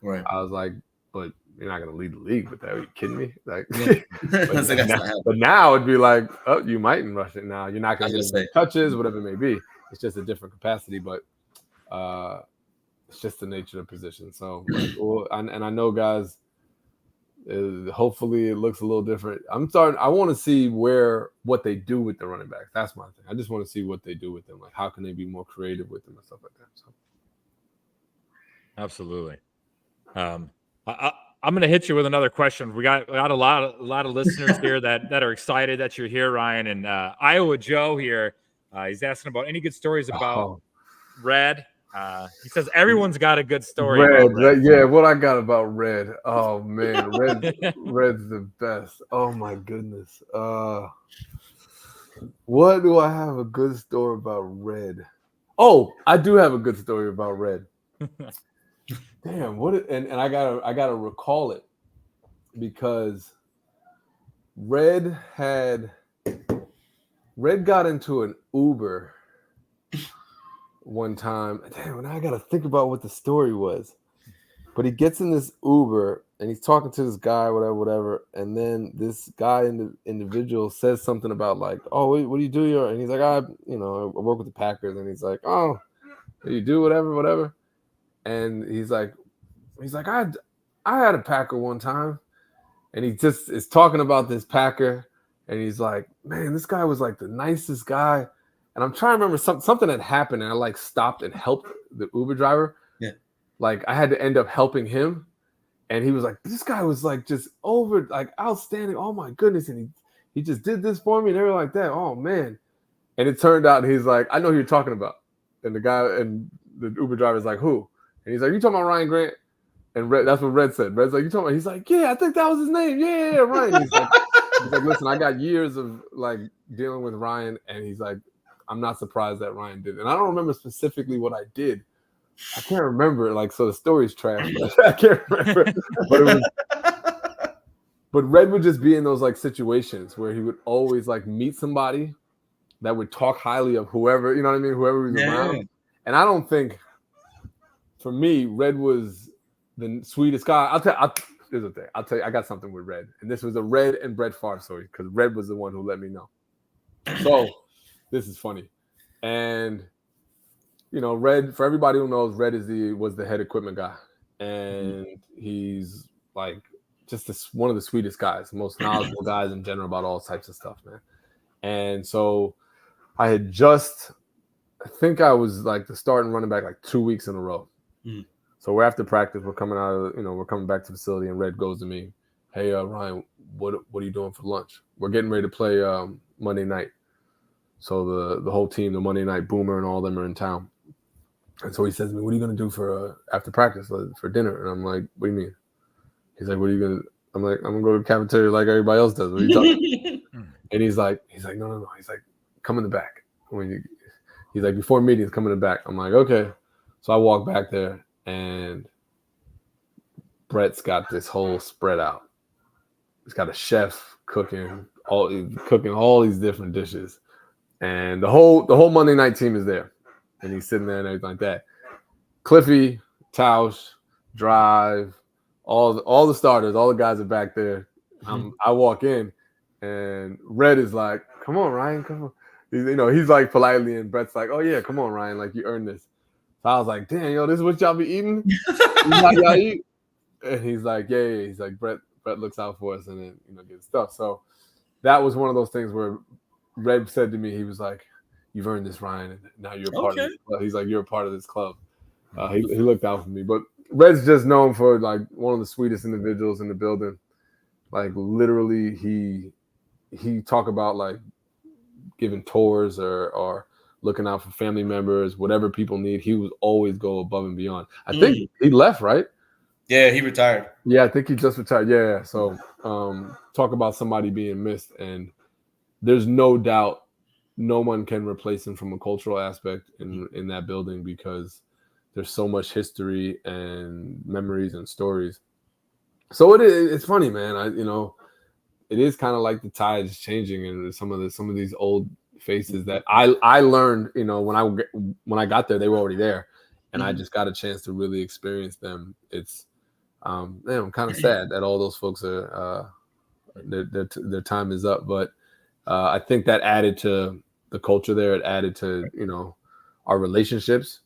Right. I was like, but you're not gonna lead the league with that. Are you kidding me? Like, but now it'd be like, oh, you might in rushing. Now you're not gonna get say touches, whatever it may be. It's just a different capacity, but it's just the nature of the position. So, and I know guys. Hopefully, it looks a little different. I want to see what they do with the running backs. That's my thing. I just want to see what they do with them. Like, how can they be more creative with them and stuff like that. So, absolutely. I'm going to hit you with another question. We got a lot of listeners here that are excited that you're here, Ryan. And Iowa Joe here, he's asking about any good stories about Red. He says everyone's got a good story about Red. Yeah, what I got about Red. Oh man, Red's the best. Oh my goodness. What do I have a good story about Red? Oh, I do have a good story about Red. Damn, and I gotta recall it because Red got into an Uber one time. Damn, now I gotta think about what the story was. But he gets in this Uber and he's talking to this guy, whatever. And then this guy individual says something about like, oh, what do you do here? And he's like, I work with the Packers. And he's like, oh, you do whatever. And he's like, I had a Packer one time. And he just is talking about this Packer. And he's like, man, this guy was like the nicest guy. And I'm trying to remember something that happened, and I like stopped and helped the Uber driver. Yeah, like I had to end up helping him, and he was like, "This guy was like just outstanding. Oh my goodness!" And he just did this for me, and they were like that. Oh man! And it turned out he's like, "I know who you're talking about." And the Uber driver's like, "Who?" And he's like, "You talking about Ryan Grant?" And that's what Red said. Red's like, "You talking about?" He's like, "Yeah, I think that was his name. Yeah, Ryan." He's like, "Listen, I got years of like dealing with Ryan," and he's like, I'm not surprised that Ryan did it. And I don't remember specifically what I did. I can't remember. Like, so the story's trash, but I can't remember. But Red would just be in those like situations where he would always like meet somebody that would talk highly of whoever, you know what I mean? Whoever was around. And I don't think, for me, Red was the sweetest guy. Here's the thing. I'll tell you, I got something with Red. And this was a Red and Brett Favre story because Red was the one who let me know. So, this is funny. And, Red, for everybody who knows, Red was the head equipment guy. And he's like just one of the sweetest guys, most knowledgeable guys in general about all types of stuff, man. And so I think I was like the starting running back like 2 weeks in a row. Mm. So we're after practice, we're coming back to the facility, and Red goes to me, hey, Ryan, what are you doing for lunch? We're getting ready to play Monday night. So the whole team, the Monday Night Boomer and all of them are in town. And so he says to me, what are you going to do for after practice for dinner? And I'm like, what do you mean? He's like, what are you going to – I'm like, I'm going to go to the cafeteria like everybody else does. What are you talking about? And he's like, no. He's like, come in the back. He's like, before meetings, come in the back. I'm like, okay. So I walk back there, and Brett's got this whole spread out. He's got a chef cooking all these different dishes. And the whole Monday night team is there, and he's sitting there and everything like that. Cliffy, Tausch, Drive, all the starters, all the guys are back there. I walk in, and Red is like, "Come on, Ryan, come on." He's like politely, and Brett's like, "Oh yeah, come on, Ryan, like you earned this." So I was like, "Damn, this is what y'all be eating? How y'all eat?" And he's like, "Yeah." He's like, Brett looks out for us, and then gets stuff. So that was one of those things where Red said to me, he was like, "You've earned this, Ryan, and now you're a part of this club." He's like, "You're a part of this club." He looked out for me. But Red's just known for like one of the sweetest individuals in the building. Like literally, he talk about like giving tours or looking out for family members, whatever people need. He would always go above and beyond. I think he left, right? Yeah, he retired. Yeah, I think he just retired. Yeah. So talk about somebody being missed, and there's no doubt no one can replace him from a cultural aspect in that building, because there's so much history and memories and stories. So it's funny, man. It is kind of like the tide is changing, and some of these old faces that I learned, when I got there, they were already there, and I just got a chance to really experience them. It's I'm kind of sad that all those folks are their time is up, but I think that added to the culture there. It added to our relationships,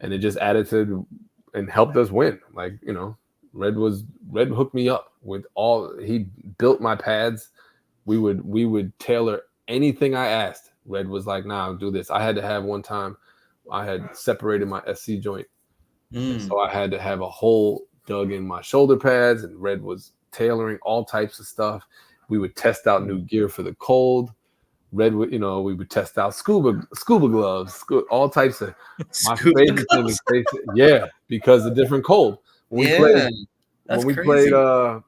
and it just added to and helped us win. Like Red hooked me up with he built my pads. We would tailor anything I asked. Red was like, nah, do this. I had to have one time, I had separated my SC joint. And so I had to have a hole dug in my shoulder pads, and Red was tailoring all types of stuff. We would test out new gear for the cold. Red would, we would test out scuba gloves, all types of. My favorite thing is because of different cold. When we played, to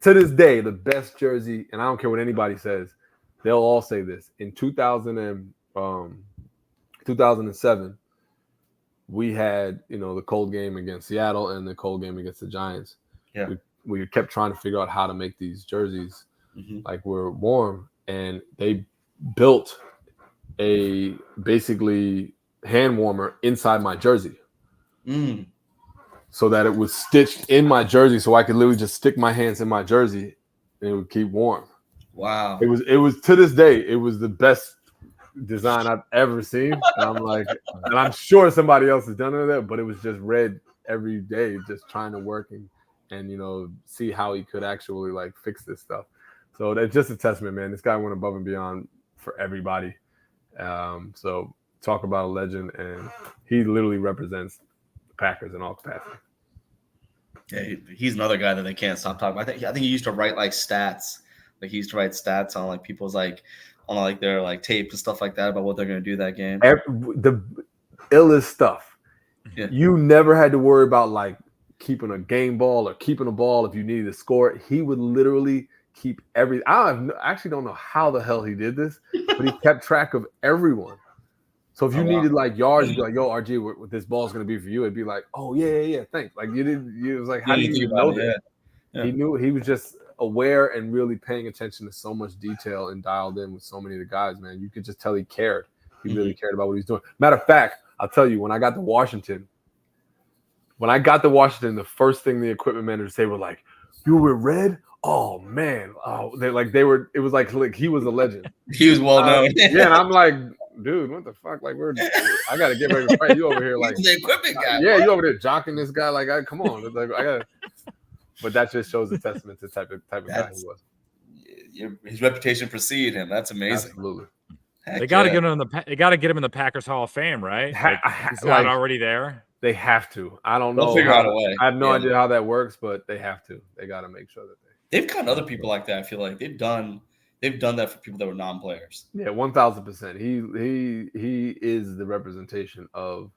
this day, the best jersey, and I don't care what anybody says, they'll all say this. In 2007, we had, the cold game against Seattle and the cold game against the Giants. Yeah. We kept trying to figure out how to make these jerseys like we're warm, and they built a basically hand warmer inside my jersey. So that it was stitched in my jersey, so I could literally just stick my hands in my jersey and it would keep warm. Wow. It was to this day, it was the best design I've ever seen. And I'm like, and I'm sure somebody else has done that, but it was just Red every day, just trying to work and see how he could actually like fix this stuff. So that's just a testament, man. This guy went above and beyond for everybody. So talk about a legend, and he literally represents the Packers in all capacity. Yeah, he's another guy that they can't stop talking about. I think he used to write like stats. Like he used to write stats on like people's on their like tape and stuff like that about what they're gonna do that game. The illest stuff. Yeah. You never had to worry about like keeping a game ball or keeping a ball if you needed to score it. He would literally keep everything. I actually don't know how the hell he did this, but he kept track of everyone. So if you needed like yards, you'd be like, "Yo, RG, what this ball's gonna be for you?" It'd be like, "Oh yeah, thanks." Like you was like, "How do you even know that?" Yeah. He knew. He was just aware and really paying attention to so much detail and dialed in with so many of the guys. Man, you could just tell he cared. He really cared about what he's doing. Matter of fact, I'll tell you, when I got to Washington, the first thing the equipment managers say were like, "You were Red? Oh man, they were. It was like he was a legend. He was well known." Yeah, and I'm like, dude, what the fuck? Like I gotta get ready to fight you over here. Like the equipment guy. Yeah, you over there jocking this guy. Like, come on. Like, I gotta. But that just shows a testament to the type of guy he was. His reputation preceded him. That's amazing. Absolutely. They got to get him in the Packers Hall of Fame, right? He's not already there. They have to. I don't know. They'll figure out a way. I have no idea how that works, but they have to. They got to make sure that they've got other people like that. I feel like they've done that for people that were non-players. Yeah, 1,000%. He is the representation of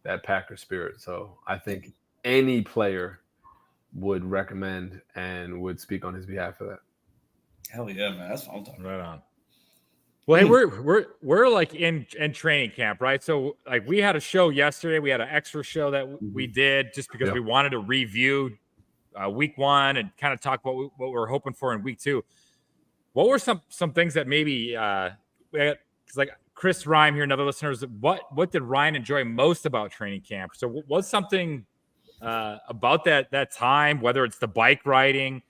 that Packer spirit. So I think any player would recommend and would speak on his behalf for that. Hell yeah, man! That's what I'm talking about. Right on. Well, hey, we're like in training camp, right? So like we had a show yesterday. We had an extra show that we did just because we wanted to review week 1 and kind of talk what we're hoping for in week 2. What were some things that maybe because like Chris Rhyme here and other listeners, what did Ryan enjoy most about training camp? So what's something about that time, whether it's the bike riding,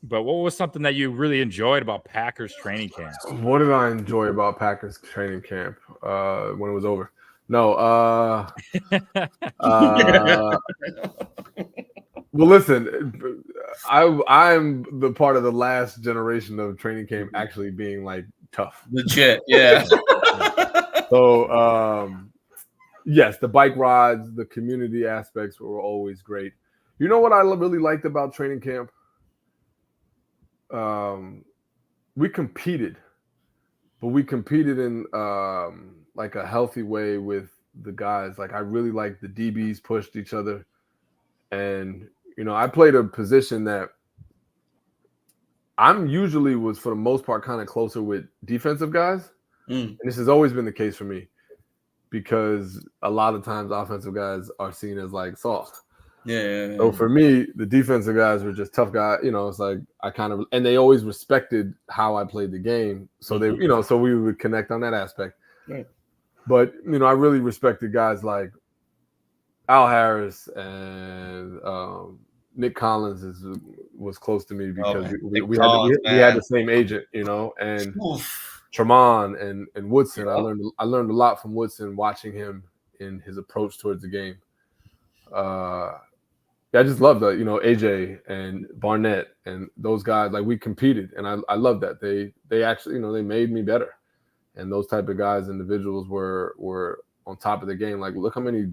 but what was something that you really enjoyed about Packers training camp? What did I enjoy about Packers training camp when it was over? No. Well, listen, I'm the part of the last generation of training camp actually being like tough. Legit, yeah. So, yes, the bike rides, the community aspects were always great. You know what I really liked about training camp? We competed, but we competed in like a healthy way with the guys. Like I really liked the DBs pushed each other, and I played a position that I'm usually was for the most part kind of closer with defensive guys, and this has always been the case for me. because a lot of times offensive guys are seen as like soft. Yeah. So for me, the defensive guys were just tough guys. You know, it's like and they always respected how I played the game. So they, you know, so we would connect on that aspect. Right. But you know, I really respected guys like Al Harris and Nick Collins was close to me because we had the same agent, you know, and Tremont and Woodson. I learned a lot from Woodson watching him in his approach towards the game. I just love that, you know, AJ and Barnett and those guys. Like we competed, and I love that they actually, you know, they made me better. And those type of guys, individuals, were on top of the game. Like look how many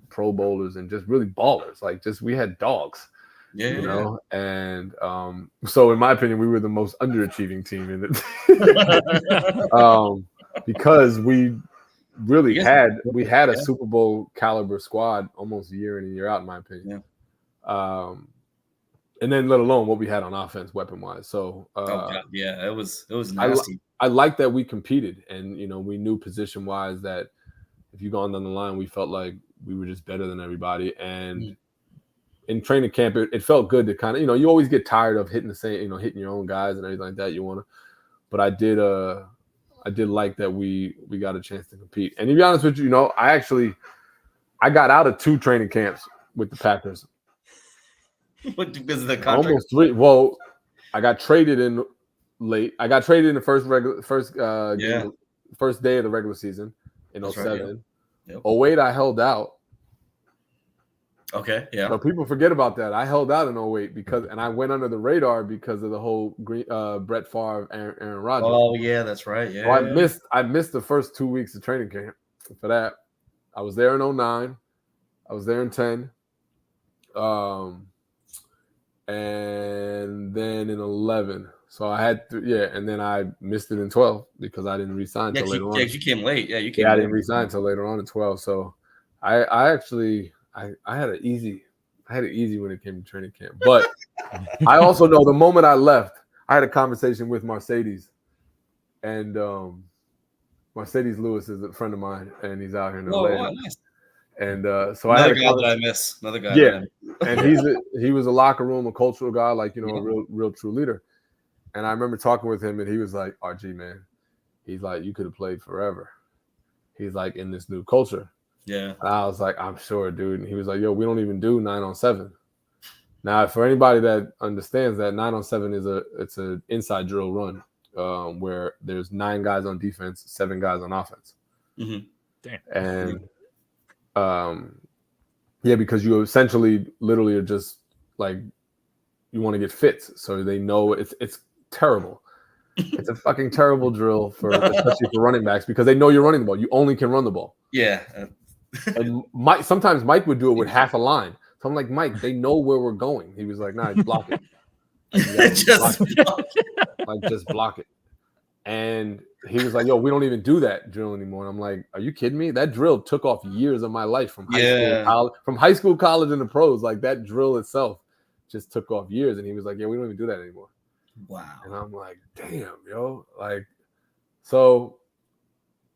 Pro Bowlers and just really ballers. Like just we had dogs, you know. And so in my opinion, we were the most underachieving team in it because we had a Super Bowl caliber squad almost year in and year out, in my opinion. And then let alone what we had on offense, weapon wise. So it was nasty. I like that we competed, and you know, we knew position wise that if you gone down the line, we felt like we were just better than everybody. And in training camp, it felt good to kind of, you know, you always get tired of hitting the same, you know, hitting your own guys and everything like that. You want to, but I did like that we got a chance to compete. And to be honest with you, you know, I got out of 2 training camps with the Packers. Because of the contract? Almost 3. Well, I got traded in late. I got traded in the first day of the regular season in 2007. Right, 08, I held out. Okay, yeah. So people forget about that. I held out in 08 and I went under the radar because of the whole Brett Favre, Aaron Rodgers. Oh yeah, that's right. Yeah. So I missed the first 2 weeks of training camp for that. I was there in 09. I was there in 10. And then in 11. So I had and then I missed it in 12 because I didn't resign until later on. Yeah, you came late. Yeah, you came late. I didn't resign until later on in 12. So I actually had it easy when it came to training camp. But I also know the moment I left, I had a conversation with Mercedes. And Mercedes Lewis is a friend of mine, and he's out here in LA. Oh, nice. And so another guy that I miss. Another guy. Yeah. And he was a locker room, a cultural guy, like, you know, a real true leader. And I remember talking with him, and he was like, RG, man, he's like, you could have played forever. He's like, in this new culture. Yeah. And I was like, I'm sure, dude. And he was like, yo, we don't even do 9-on-7. Now, for anybody that understands that 9-on-7 it's an inside drill run where there's 9 guys on defense, 7 guys on offense. Mm-hmm. Damn. And because you essentially literally are just like, you want to get fits. So they know it's terrible. It's a fucking terrible drill especially for running backs, because they know you're running the ball. You only can run the ball. Yeah. And sometimes Mike would do it with half a line. So I'm like, Mike, they know where we're going. He was like, nah, block it. Just block it. And he was like, yo, we don't even do that drill anymore. And I'm like, are you kidding me? That drill took off years of my life from high school, college, and the pros. Like that drill itself just took off years. And he was like, yeah, we don't even do that anymore. Wow. And I'm like, damn, yo. Like, so,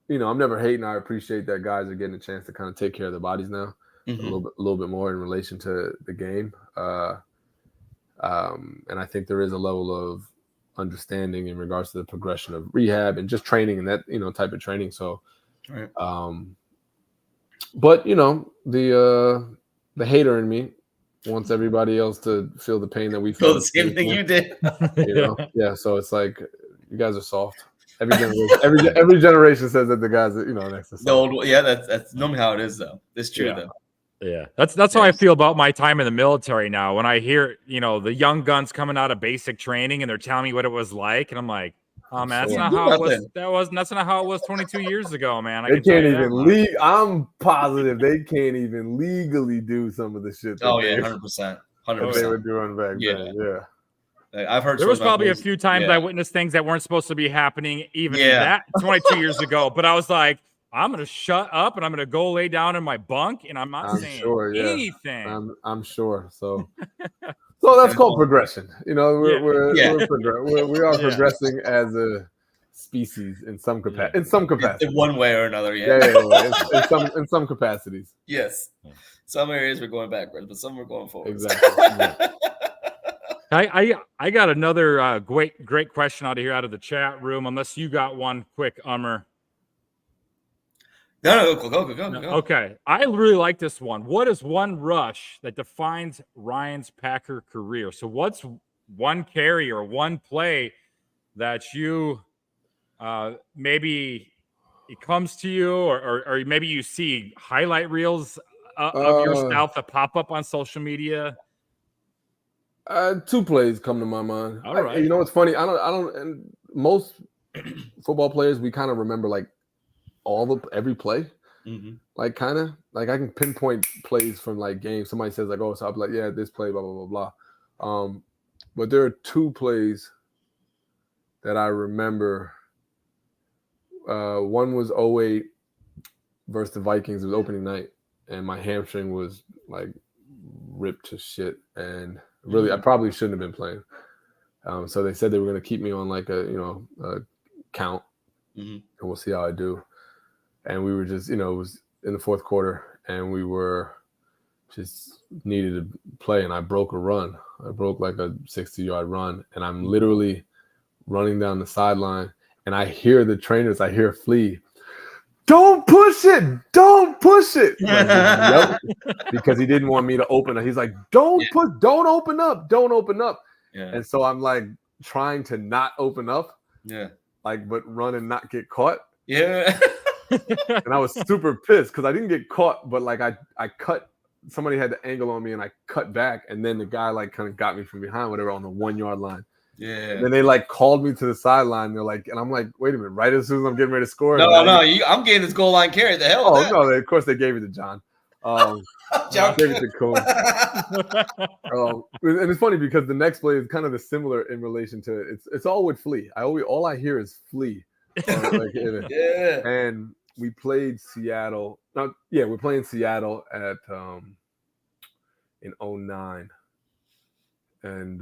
you know, I'm never hating. I appreciate that guys are getting a chance to kind of take care of their bodies now a little bit more in relation to the game. And I think there is a level of understanding in regards to the progression of rehab and just training and that, you know, type of training. So, but you know, the hater in me wants everybody else to feel the pain that we feel. The same thing you did. You know? Yeah. So it's like, you guys are soft. Every generation says that the guys that, you know, next to soft. That's normally how it is though. It's true though. Yeah, that's how I feel about my time in the military now. When I hear, you know, the young guns coming out of basic training and they're telling me what it was like, and I'm like, oh man, that's not how it was. That's not how it was 22 years ago, man. They can't even I'm positive they can't even legally do some of the shit. 100%. They were doing back then. Yeah. I've heard there was probably a few times I witnessed things that weren't supposed to be happening even that 22 years ago, but I was like, I'm going to shut up and I'm going to go lay down in my bunk and I'm not saying anything. I'm sure. So that's called progression. You know, we are progressing as a species in some capacity. In some capacity, in one way or another. In some capacities. Yes, some areas we're going backwards, but some we're going forward. Exactly. I got another great question out of here out of the chat room. Unless you got one quick, Ummer. No, go. Okay, I really like this one. What is one rush that defines Ryan's Packer career? So, what's one carry or one play that you maybe it comes to you, or maybe you see highlight reels of yourself that pop up on social media? Two plays come to my mind. All right. You know what's funny? I don't. And most football players, we kind of remember like every play. Mm-hmm. Like kind of like I can pinpoint plays from like games. Somebody says like, oh, so I'll be like, yeah, this play, blah blah blah blah. But there are two plays that I remember. One was 2008 versus the Vikings. It was opening night, and my hamstring was like ripped to shit, and really I probably shouldn't have been playing. So they said they were going to keep me on like a count, and we'll see how I do. And we were just, it was in the fourth quarter, and we were just needed to play, and I broke a run. I broke like a 60-yard run, and I'm literally running down the sideline, and I hear the trainers, I hear Flea, don't push it, like, because he didn't want me to open it. He's like, don't open up. Yeah. And so I'm like trying to not open up, like, but run and not get caught. Yeah. And I was super pissed because I didn't get caught, but like I cut, somebody had the angle on me and I cut back, and then the guy like kind of got me from behind, whatever, on the 1 yard line. Yeah. And then they like called me to the sideline. They're like, and I'm like, wait a minute, right as soon as I'm getting ready to score. No, I'm getting this goal line carry. The hell. Oh no, of course they gave it to John. Gave it to Coon. And it's funny because the next play is kind of similar in relation to it. It's all with Flea. All I hear is Flea. And we played Seattle. We're playing Seattle at in 2009, and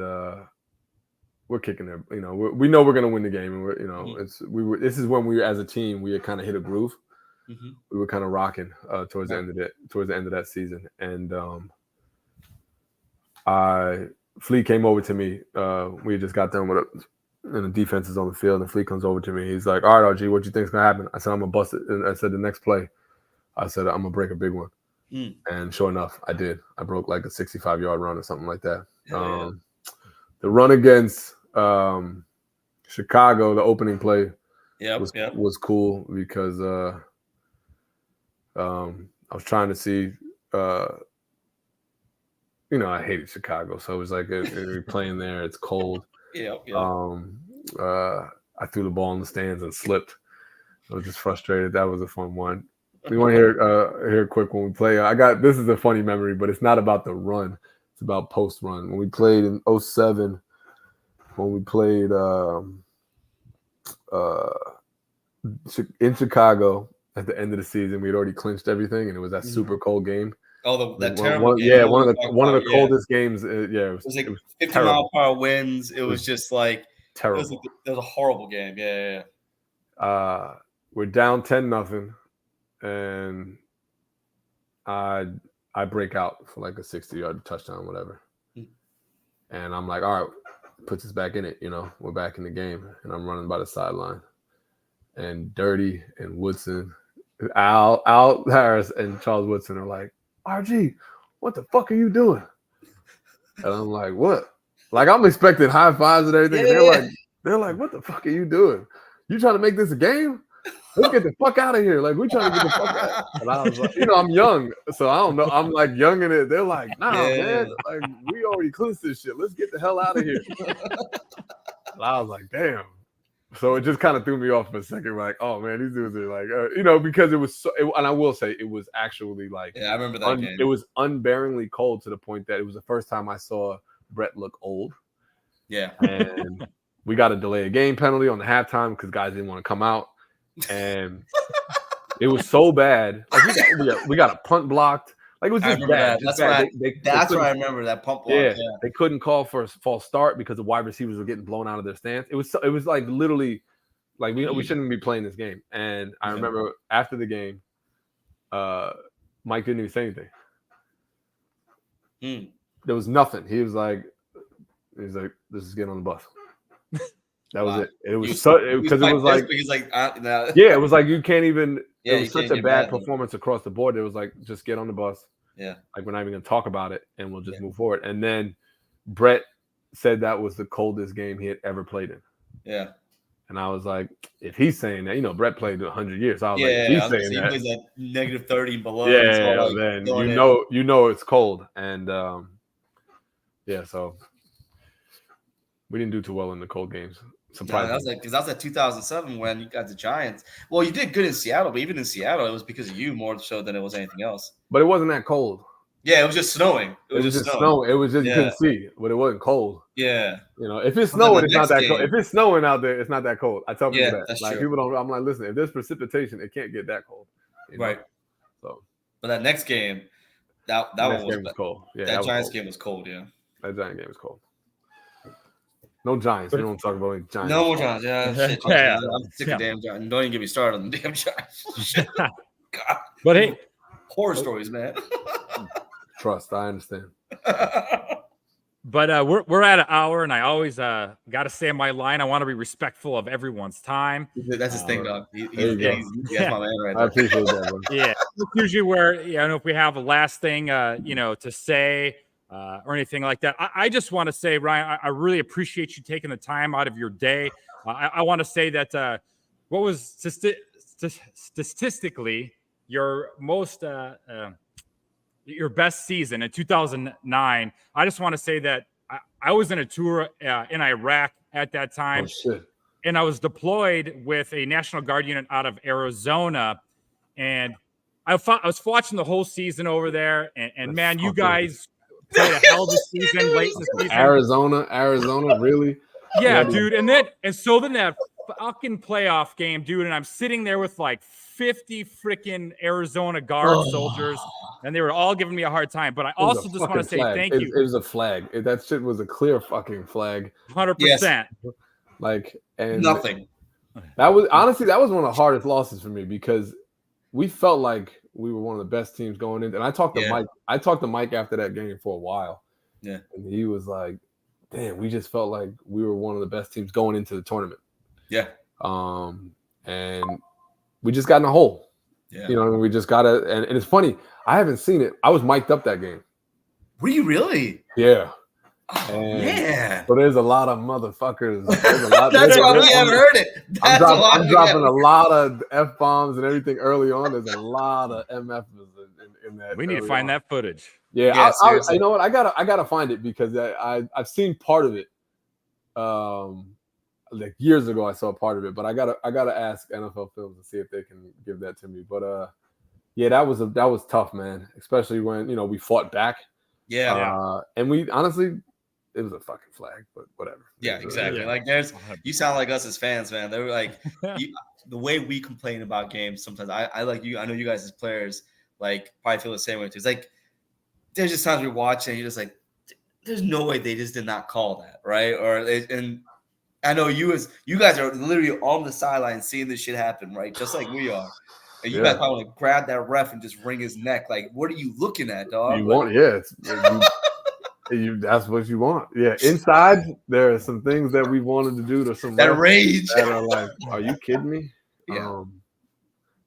we're kicking there. We know we're gonna win the game, and this is when we, as a team, we had kind of hit a groove. We were kind of rocking towards the end of that season, and Flea came over to me. We just got done with it. And the defense is on the field, and Flea comes over to me. He's like, all right, RG, what you think's going to happen? I said, I'm going to bust it. And I said, the next play, I said, I'm going to break a big one. And sure enough, I did. I broke like a 65-yard run or something like that. The run against Chicago, the opening play was cool because I was trying to see I hated Chicago. So it was like we're playing there. It's cold. I threw the ball in the stands and slipped. I was just frustrated. That was a fun one. You want to hear a quick one we play? This is a funny memory, but it's not about the run. It's about post run. When we played in 2007, when we played in Chicago at the end of the season, we had already clinched everything, and it was that super cold game. Oh, that terrible game. One of the coldest games. It was like 50-mile-per-hour winds. It was just like terrible. It was a horrible game. Yeah. We're down 10-0, and I break out for like a 60-yard touchdown, whatever. And I'm like, all right, puts us back in it. We're back in the game, and I'm running by the sideline, and Dirty and Woodson, Al Harris and Charles Woodson are like, RG, what the fuck are you doing? And I'm like, what? Like, I'm expecting high fives and everything. And they're like, what the fuck are you doing? You trying to make this a game? Let's get the fuck out of here. Like, we're trying to get the fuck out. And I was like, I'm young, so I don't know. I'm like young in it. They're like, nah, man. Like, we already clinched this shit. Let's get the hell out of here. And I was like, damn. So it just kind of threw me off for a second. Like, oh man, these dudes are like, because it was and I will say it was actually like, I remember that game. It was unbearingly cold to the point that it was the first time I saw Brett look old. Yeah. And we got a delay of game penalty on the halftime because guys didn't want to come out. And it was so bad. Like we got a punt blocked. Like, it was just bad. That's why I remember that pump block. Yeah, they couldn't call for a false start because the wide receivers were getting blown out of their stance. It was like literally Like we shouldn't be playing this game. And I remember after the game, Mike didn't even say anything. There was nothing. He was like, let's just get on the bus. That was it. It was because it was like he's like, no. yeah, it was like you can't even. Yeah, it was such a bad performance across the board. It was like, just get on the bus. Yeah, like we're not even gonna talk about it, and we'll just move forward. And then Brett said that was the coldest game he had ever played in. Yeah. And I was like, if he's saying that, Brett played 100 years. So I was like, if he's saying that, he plays like -30 below. Yeah, then you know it's cold. And so we didn't do too well in the cold games. Surprisingly. Because that was like 2007 when you got the Giants. Well, you did good in Seattle, but even in Seattle, it was because of you more so than it was anything else. But it wasn't that cold. Yeah, it was just snowing. It was just snowing. It was just you couldn't see, but it wasn't cold. Yeah. If it's snowing, it's not that cold. If it's snowing out there, it's not that cold. I tell people that. That's like true. People don't. I'm like, listen, if there's precipitation, it can't get that cold. Right. So. But that next game, that one was cold. Yeah. That Giants game was cold. Yeah. That Giant game was cold. No Giants. We don't talk about any Giants. No more Giants. Yeah. Shit, I'm sick of damn Giants. Don't even get me started on the damn Giants. God. But hey, horror stories, man. Trust, I understand. But we're at an hour, and I always got to say my line. I want to be respectful of everyone's time. That's his thing, dog. He's my man right there. I appreciate that, bro. Yeah, it's usually where if we have a last thing, to say or anything like that. I just want to say, Ryan, I really appreciate you taking the time out of your day. I want to say that what was statistically your most your best season in 2009. I just want to say that I was in a tour in Iraq at that time. Oh, shit. And I was deployed with a National Guard unit out of Arizona. And I was watching the whole season over there. And man, you guys played a hell of a season late in the season. Arizona, really? Yeah, dude. And so then that fucking playoff game, dude. And I'm sitting there with like 50 freaking Arizona Guard soldiers, and they were all giving me a hard time. But I also just want to say thank you. It was a flag. That shit was a clear fucking flag. 100%. Like, and nothing. That was honestly one of the hardest losses for me because we felt like we were one of the best teams going in. And I talked to Mike. I talked to Mike after that game for a while. Yeah, and he was like, "Damn, we just felt like we were one of the best teams going into the tournament." Yeah. And we just got in a hole. Yeah. We just got to, and it's funny. I haven't seen it. I was mic'd up that game. Were you really? Yeah. Oh, man. So there's a lot of motherfuckers. That's why we haven't heard it. I'm dropping a lot of F-bombs and everything early on. There's a lot of MFs in that. We need to find that footage. Yeah. You know what? I gotta find it because I've seen part of it. Like years ago, I saw part of it, but I gotta ask NFL Films to see if they can give that to me. But that was tough, man. Especially when we fought back. Yeah. And we honestly, it was a fucking flag, but whatever. Yeah, exactly. Like you sound like us as fans, man. They were like the way we complain about games sometimes. I like you. I know you guys as players like probably feel the same way too. It's like there's just times we watch and you're just like, there's no way they just did not call that, right? And I know you guys are literally on the sideline seeing this shit happen, right? Just like we are. And you guys probably want to grab that ref and just wring his neck. Like, what are you looking at, dog? That's what you want. Yeah. Inside, there are some things that we wanted to do to some that rage that are like, are you kidding me? Yeah.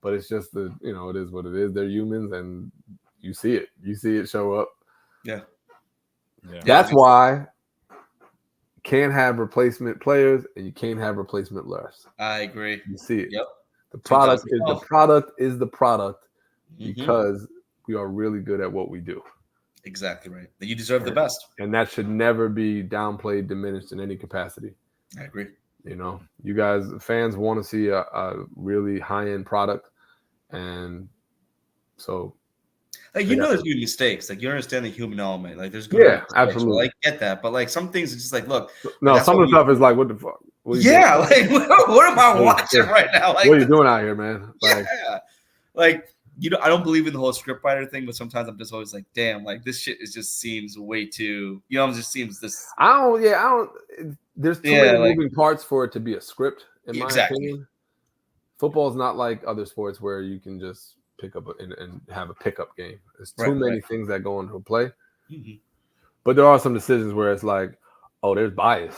But it's just it is what it is. They're humans, and you see it. You see it show up. Yeah. That's why you can't have replacement players and you can't have replacement refs. I agree. You see it. Yep. The product is the product because we are really good at what we do. Exactly right. You deserve the best. And that should never be downplayed, diminished in any capacity. I agree. You guys, fans want to see a really high-end product. And so. Like, there's going to be mistakes. Like, you understand the human element. Like, there's going to be mistakes. Absolutely. I get that. But, like, some things are just like, look. No, some of the stuff is like, what the fuck? What am I watching right now? Like, what are you doing out here, man? Like, like, I don't believe in the whole scriptwriter thing, but sometimes I'm just always like, damn, like this shit just seems way too, it just seems this. There's too many moving parts for it to be a script. in my opinion. Football is not like other sports where you can just pick up and have a pickup game. There's too many things that go into play. Mm-hmm. But there are some decisions where it's like, oh, there's bias.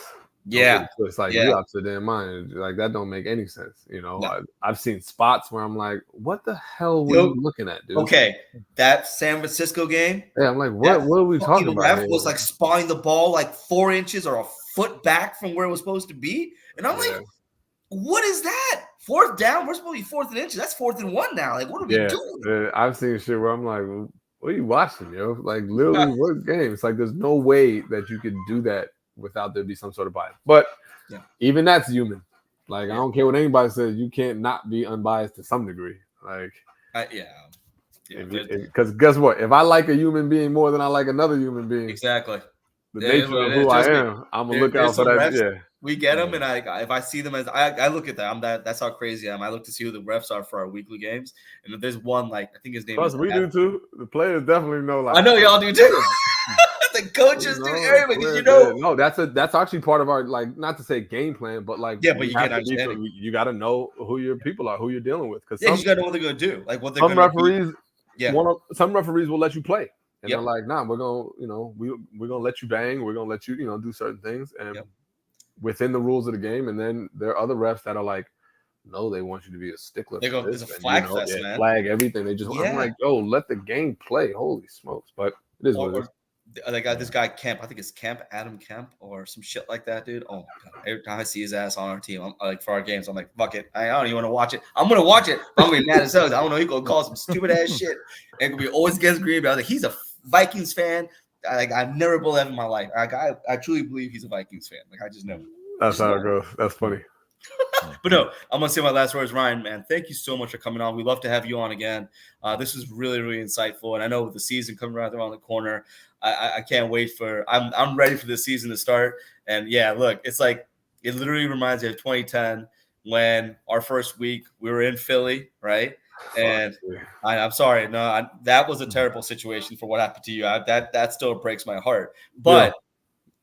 Yeah. So it's like, you out to their mind. Like, that don't make any sense. You know, no. I've seen spots where I'm like, what the hell were you looking at, dude? Okay. That San Francisco game. Yeah, I'm like, what are we talking about? Ref was like spawning the ball like 4 inches or a foot back from where it was supposed to be. And I'm like, what is that? 4th down? We're supposed to be 4th and inches. That's 4th and 1 now. Like, what are we doing? I've seen shit where I'm like, what are you watching, yo? Like, literally, what game? It's like, there's no way that you could do that without there be some sort of bias. But even that's human. Like, I don't care what anybody says. You can't not be unbiased to some degree. Like, because guess what? If I like a human being more than I like another human being, exactly, the nature of who I am, I'm gonna look out for that. Refs, we get them, and if I see them as I look at them, that's how crazy I am. I look to see who the refs are for our weekly games, and if there's one, like, I think his name. Plus, we do too. The players definitely know. Like, I know y'all do too. The coaches do everything, No, that's actually part of our, like, not to say game plan, but like, but you got to know who your people are, who you're dealing with, because you got to know what they're going to do, like what they're some referees. Some referees will let you play, and they're like, nah, we're gonna, we're gonna let you bang, we're gonna let you, do certain things, and within the rules of the game. And then there are other refs that are like, no, they want you to be a stickler. They go, there's a flag fest, man. Flag everything. They just, I'm like, yo, let the game play. Holy smokes! But it is what it is. They got this guy Kemp. I think it's Adam Kemp or some shit like that, dude. Oh my god! Every time I see his ass on our team, I'm like, for our games, I'm like, fuck it. I don't even want to watch it. I'm gonna watch it. I'm gonna be mad as hell. I don't know. He gonna call some stupid ass shit. And gonna be always against Green Bay. I was like, he's a Vikings fan. I've never believed in my life. I truly believe he's a Vikings fan. Like, I just know. That's how it goes. That's funny. But no, I'm gonna say my last words, Ryan. Man, thank you so much for coming on. We'd love to have you on again. This was really, really insightful, and I know with the season coming right around the corner, I can't wait for. I'm ready for this season to start. And yeah, look, it's like it literally reminds me of 2010 when our first week we were in Philly, right? And I'm sorry, no, that was a terrible situation for what happened to you. That still breaks my heart, but.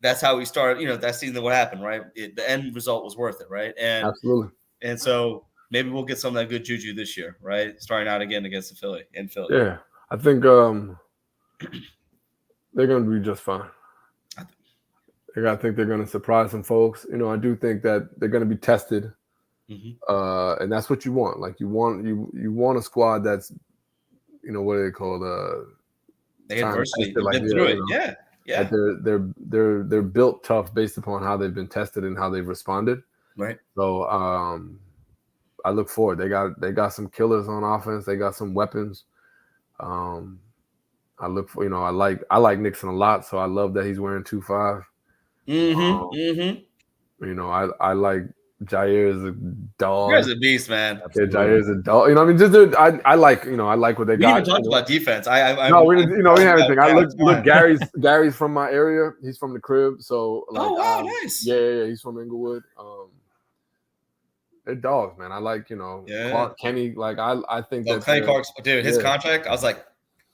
That's how we started, that season, what happened, right? The end result was worth it, right? And absolutely. And so maybe we'll get some of that good juju this year, right? Starting out again against Philly. Yeah, I think they're going to be just fine. I think they're going to surprise some folks. I do think that they're going to be tested, and that's what you want. Like, you want a squad that's, what do they call adversity. Been through it, yeah. Yeah, they're built tough based upon how they've been tested and how they've responded. Right. So I look forward. They got some killers on offense. They got some weapons. I look for I like Nixon a lot, so I love that he's wearing 2-5. I like Jair is a dog. Jair's a beast, man. Yeah, Jair is a dog. I like what they got. We even talked about defense. We didn't have anything. I look. Gary's from my area. He's from the crib. So nice. Yeah, he's from Inglewood. They're dogs, man. I like Clark, Kenny. Like I think that Kenny Clark's dude. His contract. I was like,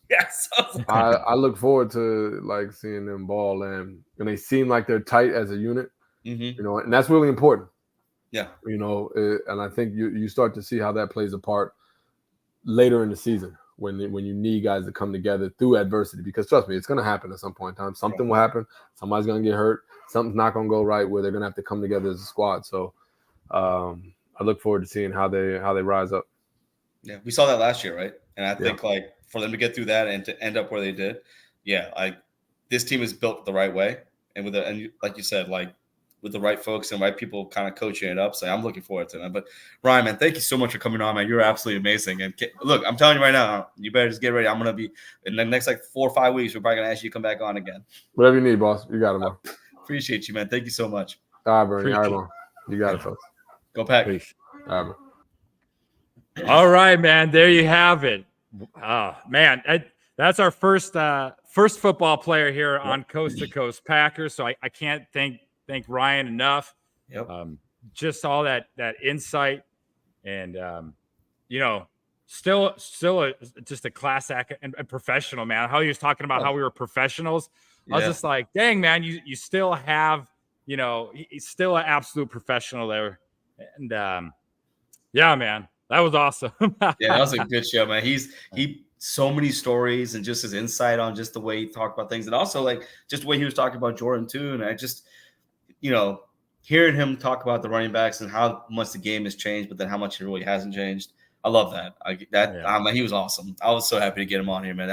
yes. I look forward to like seeing them ball, and they seem like they're tight as a unit. And that's really important. Yeah, and I think you start to see how that plays a part later in the season when you need guys to come together through adversity. Because trust me, it's going to happen at some point in time. Something will happen. Somebody's going to get hurt. Something's not going to go right where they're going to have to come together as a squad. So I look forward to seeing how they rise up. Yeah, we saw that last year, right? And I think like for them to get through that and to end up where they did, this team is built the right way, and like you said, like. With the right folks and right people kind of coaching it up. So I'm looking forward to that. But Ryan, man, thank you so much for coming on, man. You're absolutely amazing. And look, I'm telling you right now, you better just get ready. I'm going to be in the next 4 or 5 weeks. We're probably going to ask you to come back on again. Whatever you need, boss. You got it, man. Appreciate you, man. Thank you so much. All right, Bernie. All right, man. You got it, folks. Go Pack. Peace. All right, man. All right, man. There you have it. Oh, man. That's our first football player here on Coast to Coast Packers. So I can't thank Ryan enough. Yep. Just all that insight and still just a class act and professional, man. How he was talking about how we were professionals. I was just like, dang, man, you still have, he's still an absolute professional there. And yeah, man, that was awesome. Yeah, that was a good show, man. He so many stories and just his insight on just the way he talked about things, and also like just the way he was talking about Jordan too. And I just, hearing him talk about the running backs and how much the game has changed, but then how much it really hasn't changed. I love that. He was awesome. I was so happy to get him on here, man.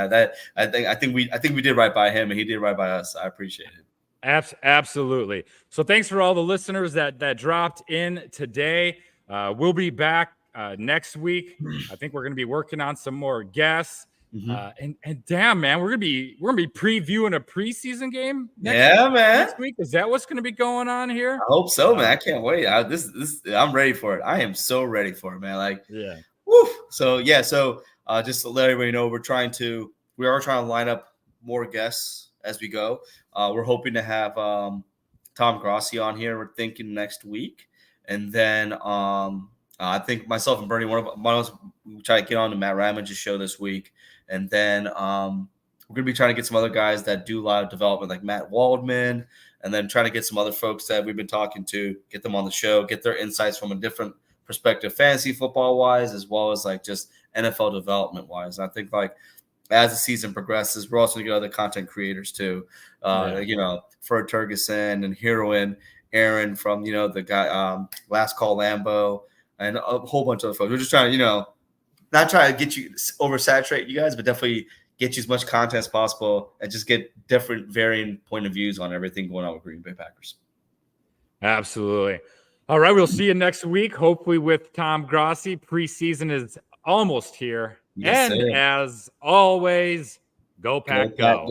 I think we did right by him, and he did right by us. I appreciate it. Absolutely. So thanks for all the listeners that dropped in today. We'll be back next week. I think we're going to be working on some more guests. And damn, man, we're gonna be previewing a preseason game next week. Is that what's gonna be going on here? I hope so, man. I can't wait. I'm ready for it. I am so ready for it, man. Like, yeah. Woo. So just to let everybody know, we are trying to line up more guests as we go. We're hoping to have Tom Grossi on here. We're thinking next week, and then I think myself and Bernie, one of us, we try to get on to Matt Ramage's show this week. And then we're going to be trying to get some other guys that do a lot of development, like Matt Waldman, and then trying to get some other folks that we've been talking to, get them on the show, get their insights from a different perspective, fantasy football-wise, as well as like just NFL development-wise. I think like as the season progresses, we're also going to get other content creators too. Ferd Turgeson and Heroin, Aaron from, the guy Last Call Lambo, and a whole bunch of other folks. We're just trying to, not try to get you oversaturate you guys, but definitely get you as much content as possible and just get different varying point of views on everything going on with Green Bay Packers. Absolutely. All right. We'll see you next week, hopefully with Tom Grossi. Preseason is almost here. Yes, and sir. As always, go Pack, go.